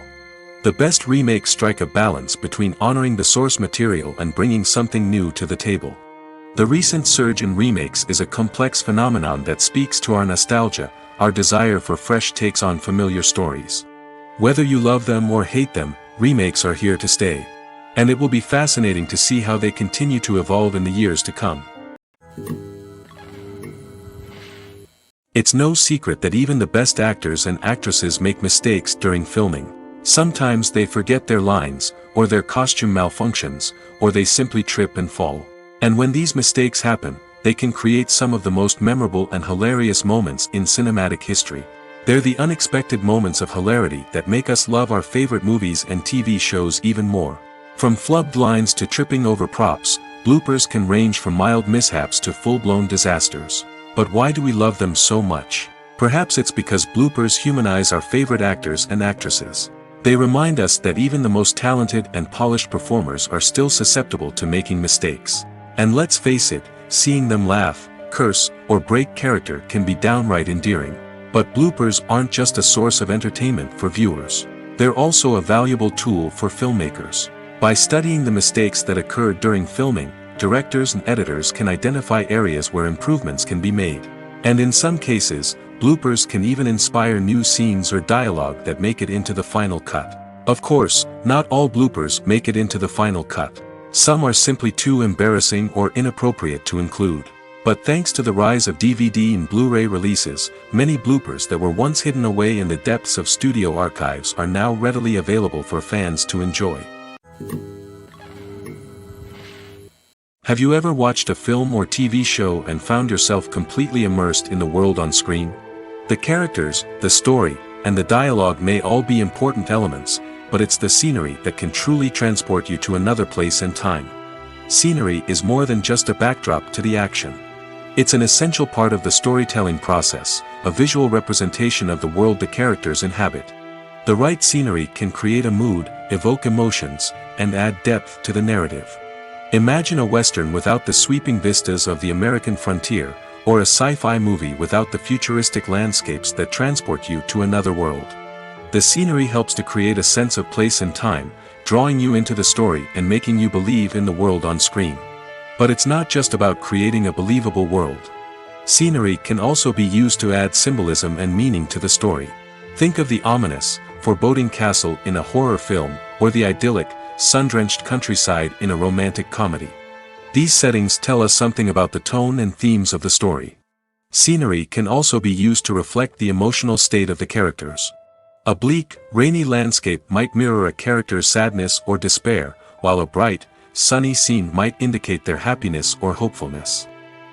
The best remakes strike a balance between honoring the source material and bringing something new to the table. The recent surge in remakes is a complex phenomenon that speaks to our nostalgia, our desire for fresh takes on familiar stories. Whether you love them or hate them, remakes are here to stay. And it will be fascinating to see how they continue to evolve in the years to come. It's no secret that even the best actors and actresses make mistakes during filming. Sometimes they forget their lines, or their costume malfunctions, or they simply trip and fall. And when these mistakes happen, they can create some of the most memorable and hilarious moments in cinematic history. They're the unexpected moments of hilarity that make us love our favorite movies and TV shows even more. From flubbed lines to tripping over props, bloopers can range from mild mishaps to full-blown disasters. But why do we love them so much? Perhaps it's because bloopers humanize our favorite actors and actresses. They remind us that even the most talented and polished performers are still susceptible to making mistakes. And let's face it, seeing them laugh, curse, or break character can be downright endearing. But bloopers aren't just a source of entertainment for viewers. They're also a valuable tool for filmmakers. By studying the mistakes that occurred during filming, directors and editors can identify areas where improvements can be made. And in some cases, bloopers can even inspire new scenes or dialogue that make it into the final cut. Of course, not all bloopers make it into the final cut. Some are simply too embarrassing or inappropriate to include. But thanks to the rise of DVD and Blu-ray releases, many bloopers that were once hidden away in the depths of studio archives are now readily available for fans to enjoy. Have you ever watched a film or TV show and found yourself completely immersed in the world on screen? The characters, the story, and the dialogue may all be important elements, but it's the scenery that can truly transport you to another place and time. Scenery is more than just a backdrop to the action. It's an essential part of the storytelling process, a visual representation of the world the characters inhabit. The right scenery can create a mood, evoke emotions, and add depth to the narrative. Imagine a western without the sweeping vistas of the American frontier, or a sci-fi movie without the futuristic landscapes that transport you to another world. The scenery helps to create a sense of place and time, drawing you into the story and making you believe in the world on screen. But it's not just about creating a believable world. Scenery can also be used to add symbolism and meaning to the story. Think of the ominous, foreboding castle in a horror film, or the idyllic, sun-drenched countryside in a romantic comedy. These settings tell us something about the tone and themes of the story. Scenery can also be used to reflect the emotional state of the characters. A bleak, rainy landscape might mirror a character's sadness or despair, while a bright, sunny scene might indicate their happiness or hopefulness.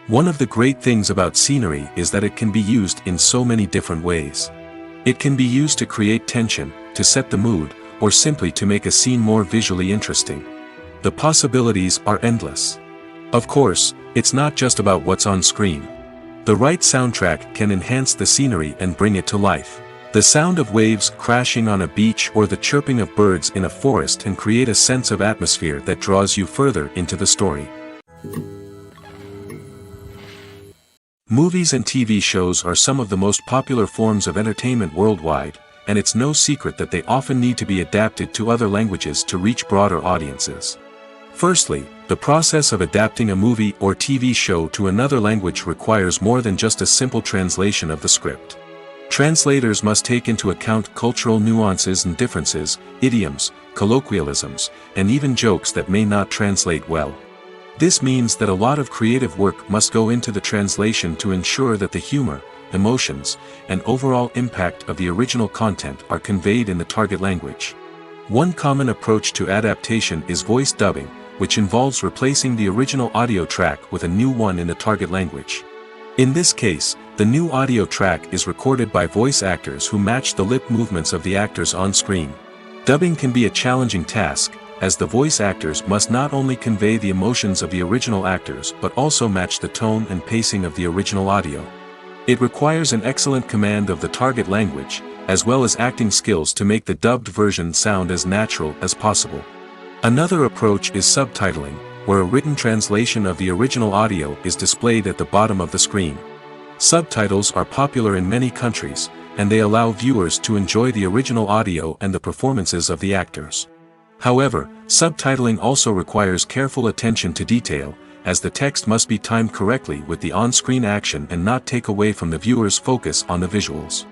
One of the great things about scenery is that it can be used in so many different ways. It can be used to create tension, to set the mood, or simply to make a scene more visually interesting. The possibilities are endless. Of course, it's not just about what's on screen. The right soundtrack can enhance the scenery and bring it to life. The sound of waves crashing on a beach or the chirping of birds in a forest can create a sense of atmosphere that draws you further into the story. Movies and TV shows are some of the most popular forms of entertainment worldwide, and it's no secret that they often need to be adapted to other languages to reach broader audiences. Firstly, the process of adapting a movie or TV show to another language requires more than just a simple translation of the script. Translators must take into account cultural nuances and differences, idioms, colloquialisms, and even jokes that may not translate well. This means that a lot of creative work must go into the translation to ensure that the humor, emotions, and overall impact of the original content are conveyed in the target language. One common approach to adaptation is voice dubbing, which involves replacing the original audio track with a new one in the target language. In this case, the new audio track is recorded by voice actors who match the lip movements of the actors on screen. Dubbing can be a challenging task, as the voice actors must not only convey the emotions of the original actors but also match the tone and pacing of the original audio. It requires an excellent command of the target language, as well as acting skills to make the dubbed version sound as natural as possible. Another approach is subtitling, where a written translation of the original audio is displayed at the bottom of the screen. Subtitles are popular in many countries, and they allow viewers to enjoy the original audio and the performances of the actors. However, subtitling also requires careful attention to detail, as the text must be timed correctly with the on-screen action and not take away from the viewer's focus on the visuals.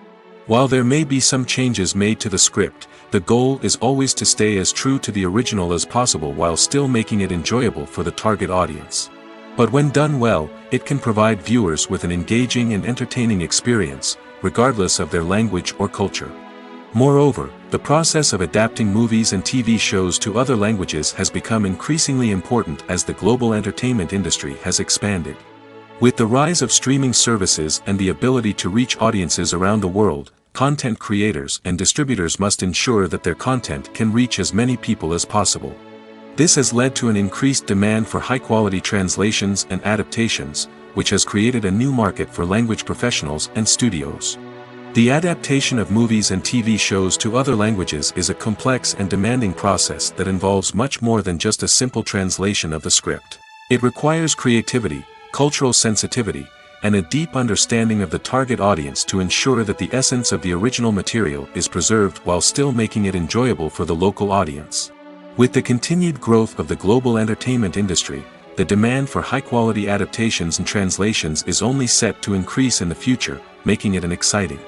While there may be some changes made to the script, the goal is always to stay as true to the original as possible while still making it enjoyable for the target audience. But when done well, it can provide viewers with an engaging and entertaining experience, regardless of their language or culture. Moreover, the process of adapting movies and TV shows to other languages has become increasingly important as the global entertainment industry has expanded. With the rise of streaming services and the ability to reach audiences around the world, content creators and distributors must ensure that their content can reach as many people as possible. This has led to an increased demand for high-quality translations and adaptations, which has created a new market for language professionals and studios. The adaptation of movies and TV shows to other languages is a complex and demanding process that involves much more than just a simple translation of the script. It requires creativity, cultural sensitivity, and a deep understanding of the target audience to ensure that the essence of the original material is preserved while still making it enjoyable for the local audience. With the continued growth of the global entertainment industry, the demand for high-quality adaptations and translations is only set to increase in the future, making it an exciting.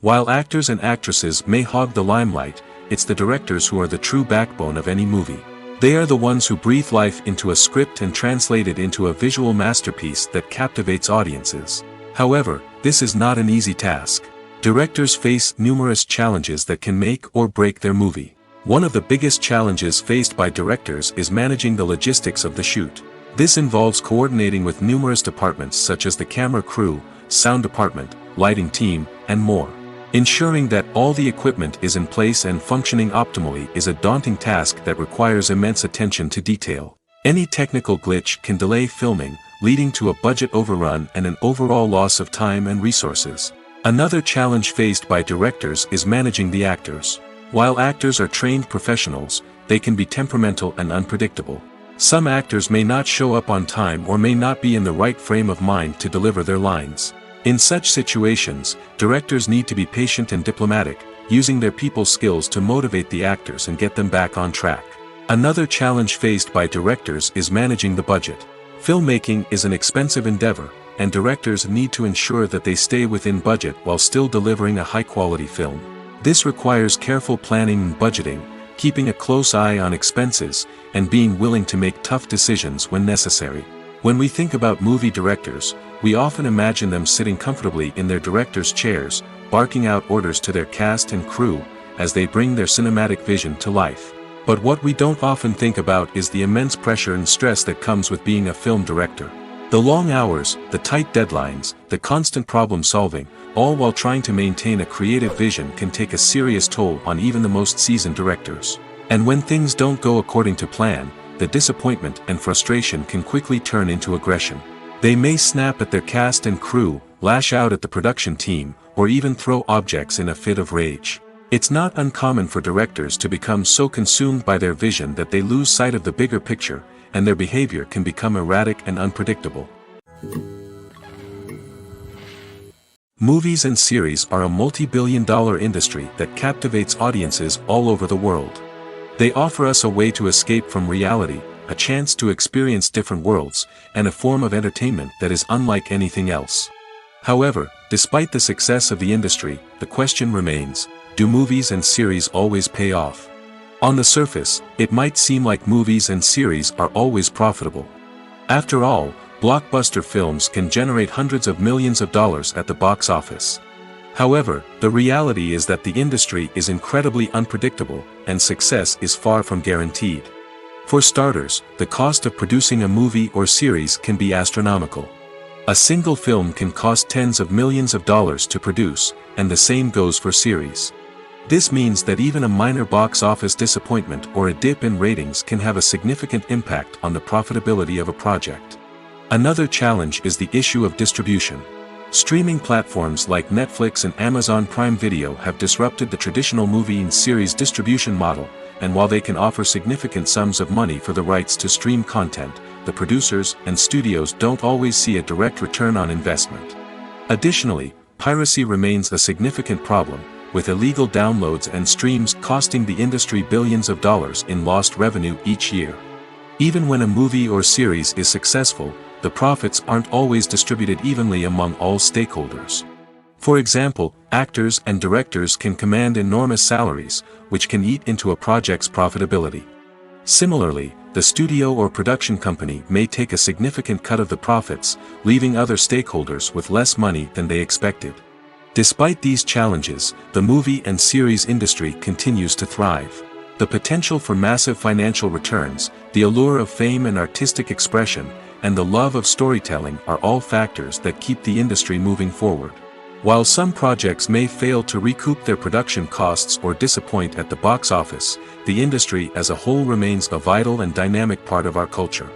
While actors and actresses may hog the limelight, it's the directors who are the true backbone of any movie. They are the ones who breathe life into a script and translate it into a visual masterpiece that captivates audiences. However, this is not an easy task. Directors face numerous challenges that can make or break their movie. One of the biggest challenges faced by directors is managing the logistics of the shoot. This involves coordinating with numerous departments such as the camera crew, sound department, lighting team, and more. Ensuring that all the equipment is in place and functioning optimally is a daunting task that requires immense attention to detail. Any technical glitch can delay filming, leading to a budget overrun and an overall loss of time and resources. Another challenge faced by directors is managing the actors. While actors are trained professionals, they can be temperamental and unpredictable. Some actors may not show up on time or may not be in the right frame of mind to deliver their lines. In such situations, directors need to be patient and diplomatic, using their people skills to motivate the actors and get them back on track. Another challenge faced by directors is managing the budget. Filmmaking is an expensive endeavor, and directors need to ensure that they stay within budget while still delivering a high-quality film. This requires careful planning and budgeting, keeping a close eye on expenses, and being willing to make tough decisions when necessary. When we think about movie directors, we often imagine them sitting comfortably in their director's chairs, barking out orders to their cast and crew, as they bring their cinematic vision to life. But what we don't often think about is the immense pressure and stress that comes with being a film director. The long hours, the tight deadlines, the constant problem solving, all while trying to maintain a creative vision can take a serious toll on even the most seasoned directors. And when things don't go according to plan, the disappointment and frustration can quickly turn into aggression. They may snap at their cast and crew, lash out at the production team, or even throw objects in a fit of rage. It's not uncommon for directors to become so consumed by their vision that they lose sight of the bigger picture, and their behavior can become erratic and unpredictable. Movies and series are a multi-billion-dollar industry that captivates audiences all over the world. They offer us a way to escape from reality, a chance to experience different worlds, and a form of entertainment that is unlike anything else. However, despite the success of the industry, the question remains, do movies and series always pay off? On the surface, it might seem like movies and series are always profitable. After all, blockbuster films can generate hundreds of millions of dollars at the box office. However, the reality is that the industry is incredibly unpredictable, and success is far from guaranteed. For starters, the cost of producing a movie or series can be astronomical. A single film can cost tens of millions of dollars to produce, and the same goes for series. This means that even a minor box office disappointment or a dip in ratings can have a significant impact on the profitability of a project. Another challenge is the issue of distribution. Streaming platforms like Netflix and Amazon Prime Video have disrupted the traditional movie and series distribution model, and while they can offer significant sums of money for the rights to stream content, the producers and studios don't always see a direct return on investment. Additionally, piracy remains a significant problem, with illegal downloads and streams costing the industry billions of dollars in lost revenue each year. Even when a movie or series is successful, the profits aren't always distributed evenly among all stakeholders. For example, actors and directors can command enormous salaries, which can eat into a project's profitability. Similarly, the studio or production company may take a significant cut of the profits, leaving other stakeholders with less money than they expected. Despite these challenges, the movie and series industry continues to thrive. The potential for massive financial returns, the allure of fame and artistic expression, and the love of storytelling are all factors that keep the industry moving forward. While some projects may fail to recoup their production costs or disappoint at the box office, the industry as a whole remains a vital and dynamic part of our culture.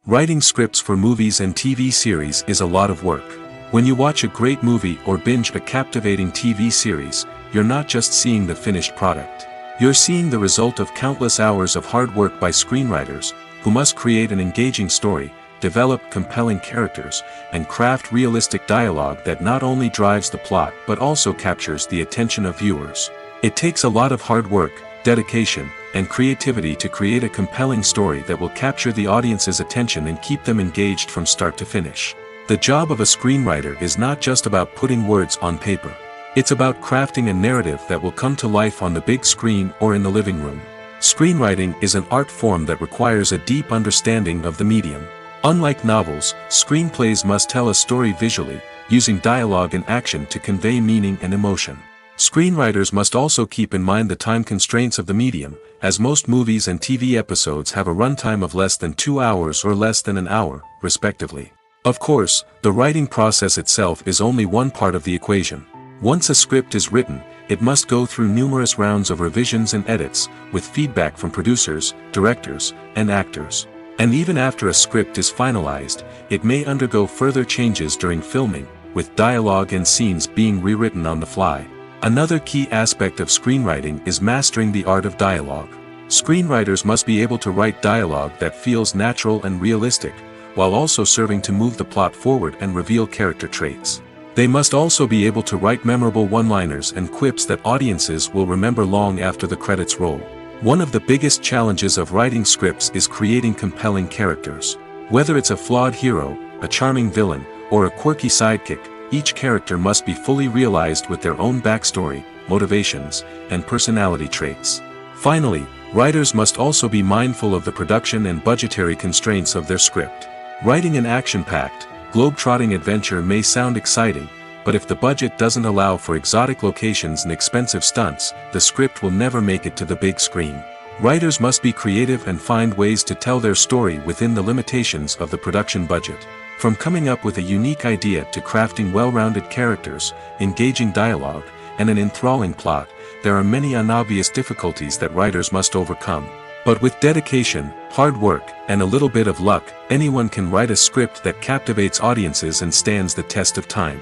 Writing scripts for movies and TV series is a lot of work. When you watch a great movie or binge a captivating TV series, you're not just seeing the finished product. You're seeing the result of countless hours of hard work by screenwriters, who must create an engaging story, develop compelling characters, and craft realistic dialogue that not only drives the plot but also captures the attention of viewers. It takes a lot of hard work, dedication, and creativity to create a compelling story that will capture the audience's attention and keep them engaged from start to finish. The job of a screenwriter is not just about putting words on paper. It's about crafting a narrative that will come to life on the big screen or in the living room. Screenwriting is an art form that requires a deep understanding of the medium. Unlike novels, screenplays must tell a story visually, using dialogue and action to convey meaning and emotion. Screenwriters must also keep in mind the time constraints of the medium, as most movies and TV episodes have a runtime of less than 2 hours or less than an hour, respectively. Of course, the writing process itself is only one part of the equation. Once a script is written, it must go through numerous rounds of revisions and edits, with feedback from producers, directors, and actors. And even after a script is finalized, it may undergo further changes during filming, with dialogue and scenes being rewritten on the fly. Another key aspect of screenwriting is mastering the art of dialogue. Screenwriters must be able to write dialogue that feels natural and realistic, while also serving to move the plot forward and reveal character traits. They must also be able to write memorable one-liners and quips that audiences will remember long after the credits roll. One of the biggest challenges of writing scripts is creating compelling characters. Whether it's a flawed hero, a charming villain, or a quirky sidekick, each character must be fully realized with their own backstory, motivations, and personality traits. Finally, writers must also be mindful of the production and budgetary constraints of their script. Writing an action-packed, globe-trotting adventure may sound exciting, but if the budget doesn't allow for exotic locations and expensive stunts, the script will never make it to the big screen. Writers must be creative and find ways to tell their story within the limitations of the production budget. From coming up with a unique idea to crafting well-rounded characters, engaging dialogue, and an enthralling plot, there are many unobvious difficulties that writers must overcome. But with dedication, hard work, and a little bit of luck, anyone can write a script that captivates audiences and stands the test of time.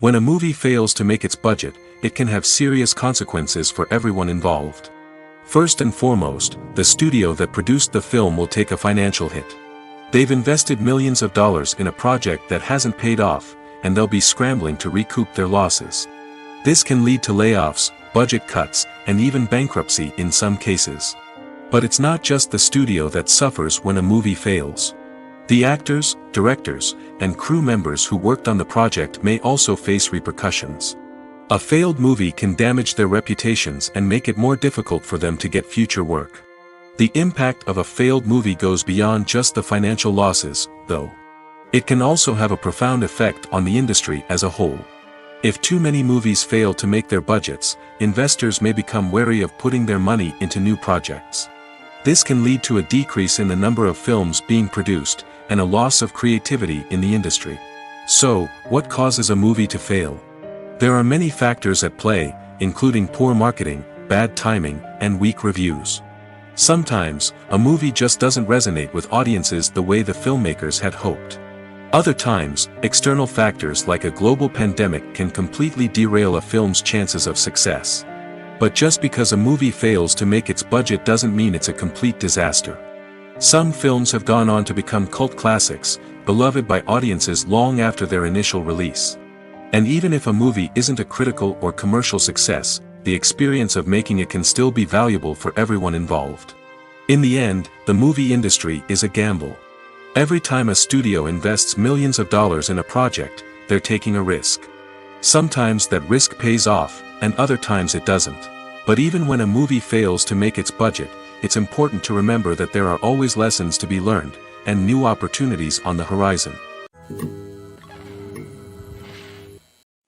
When a movie fails to make its budget, it can have serious consequences for everyone involved. First and foremost, the studio that produced the film will take a financial hit. They've invested millions of dollars in a project that hasn't paid off, and they'll be scrambling to recoup their losses. This can lead to layoffs, budget cuts, and even bankruptcy in some cases. But it's not just the studio that suffers when a movie fails. The actors, directors, and crew members who worked on the project may also face repercussions. A failed movie can damage their reputations and make it more difficult for them to get future work. The impact of a failed movie goes beyond just the financial losses, though. It can also have a profound effect on the industry as a whole. If too many movies fail to make their budgets, investors may become wary of putting their money into new projects. This can lead to a decrease in the number of films being produced, and a loss of creativity in the industry. So, what causes a movie to fail? There are many factors at play, including poor marketing, bad timing, and weak reviews. Sometimes, a movie just doesn't resonate with audiences the way the filmmakers had hoped. Other times, external factors like a global pandemic can completely derail a film's chances of success. But just because a movie fails to make its budget doesn't mean it's a complete disaster. Some films have gone on to become cult classics, beloved by audiences long after their initial release. And even if a movie isn't a critical or commercial success, the experience of making it can still be valuable for everyone involved. In the end, the movie industry is a gamble. Every time a studio invests millions of dollars in a project, they're taking a risk. Sometimes that risk pays off, and other times it doesn't. But even when a movie fails to make its budget, it's important to remember that there are always lessons to be learned, and new opportunities on the horizon.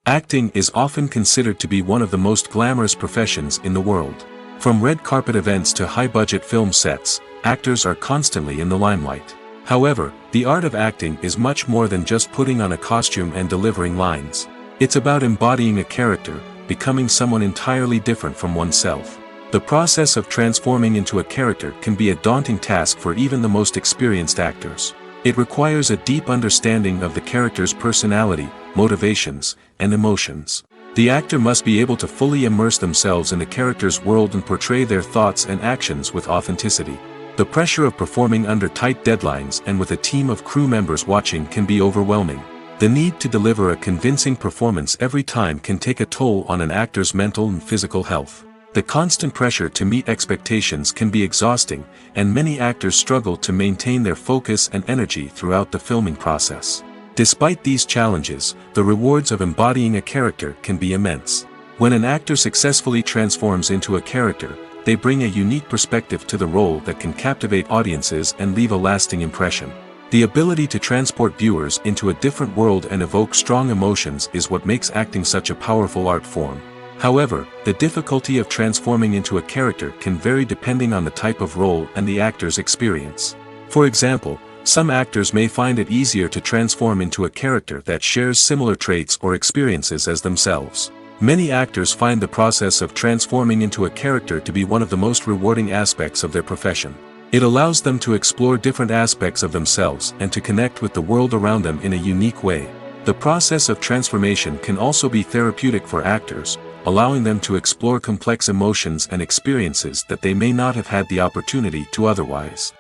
Acting is often considered to be one of the most glamorous professions in the world. From red carpet events to high-budget film sets, actors are constantly in the limelight. However, the art of acting is much more than just putting on a costume and delivering lines. It's about embodying a character, becoming someone entirely different from oneself. The process of transforming into a character can be a daunting task for even the most experienced actors. It requires a deep understanding of the character's personality, motivations, and emotions. The actor must be able to fully immerse themselves in the character's world and portray their thoughts and actions with authenticity. The pressure of performing under tight deadlines and with a team of crew members watching can be overwhelming. The need to deliver a convincing performance every time can take a toll on an actor's mental and physical health. The constant pressure to meet expectations can be exhausting, and many actors struggle to maintain their focus and energy throughout the filming process. Despite these challenges, the rewards of embodying a character can be immense. When an actor successfully transforms into a character, they bring a unique perspective to the role that can captivate audiences and leave a lasting impression. The ability to transport viewers into a different world and evoke strong emotions is what makes acting such a powerful art form. However, the difficulty of transforming into a character can vary depending on the type of role and the actor's experience. For example, some actors may find it easier to transform into a character that shares similar traits or experiences as themselves. Many actors find the process of transforming into a character to be one of the most rewarding aspects of their profession. It allows them to explore different aspects of themselves and to connect with the world around them in a unique way. The process of transformation can also be therapeutic for actors, allowing them to explore complex emotions and experiences that they may not have had the opportunity to otherwise.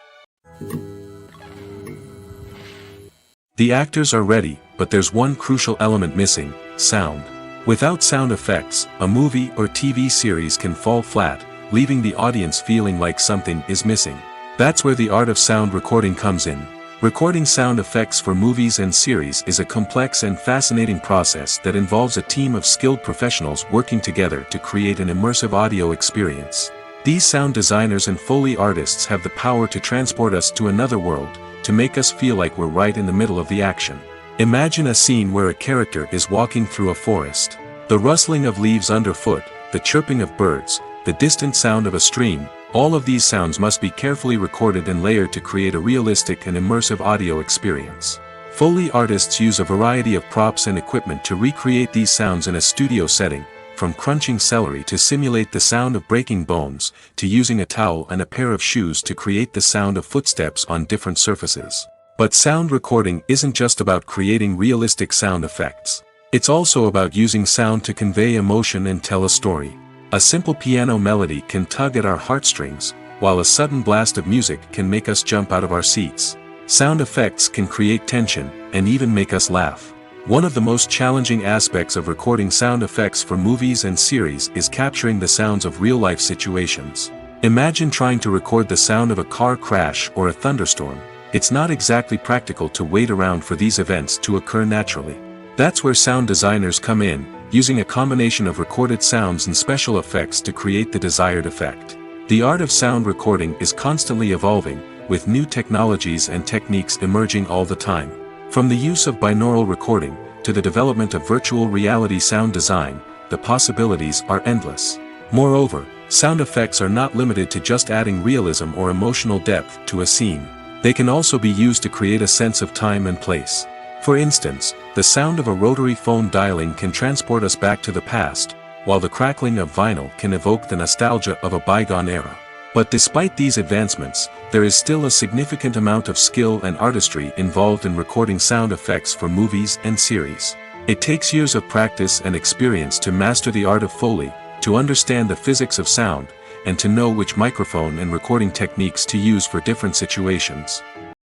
The actors are ready, but there's one crucial element missing: sound. Without sound effects, a movie or TV series can fall flat, leaving the audience feeling like something is missing. That's where the art of sound recording comes in. Recording sound effects for movies and series is a complex and fascinating process that involves a team of skilled professionals working together to create an immersive audio experience. These sound designers and Foley artists have the power to transport us to another world, to make us feel like we're right in the middle of the action. Imagine a scene where a character is walking through a forest. The rustling of leaves underfoot, the chirping of birds, the distant sound of a stream, all of these sounds must be carefully recorded and layered to create a realistic and immersive audio experience. Foley artists use a variety of props and equipment to recreate these sounds in a studio setting, from crunching celery to simulate the sound of breaking bones, to using a towel and a pair of shoes to create the sound of footsteps on different surfaces. But sound recording isn't just about creating realistic sound effects. It's also about using sound to convey emotion and tell a story. A simple piano melody can tug at our heartstrings, while a sudden blast of music can make us jump out of our seats. Sound effects can create tension, and even make us laugh. One of the most challenging aspects of recording sound effects for movies and series is capturing the sounds of real-life situations. Imagine trying to record the sound of a car crash or a thunderstorm. It's not exactly practical to wait around for these events to occur naturally. That's where sound designers come in, using a combination of recorded sounds and special effects to create the desired effect. The art of sound recording is constantly evolving, with new technologies and techniques emerging all the time. From the use of binaural recording, to the development of virtual reality sound design, the possibilities are endless. Moreover, sound effects are not limited to just adding realism or emotional depth to a scene. They can also be used to create a sense of time and place. For instance, the sound of a rotary phone dialing can transport us back to the past, while the crackling of vinyl can evoke the nostalgia of a bygone era. But despite these advancements, there is still a significant amount of skill and artistry involved in recording sound effects for movies and series. It takes years of practice and experience to master the art of Foley, to understand the physics of sound, and to know which microphone and recording techniques to use for different situations.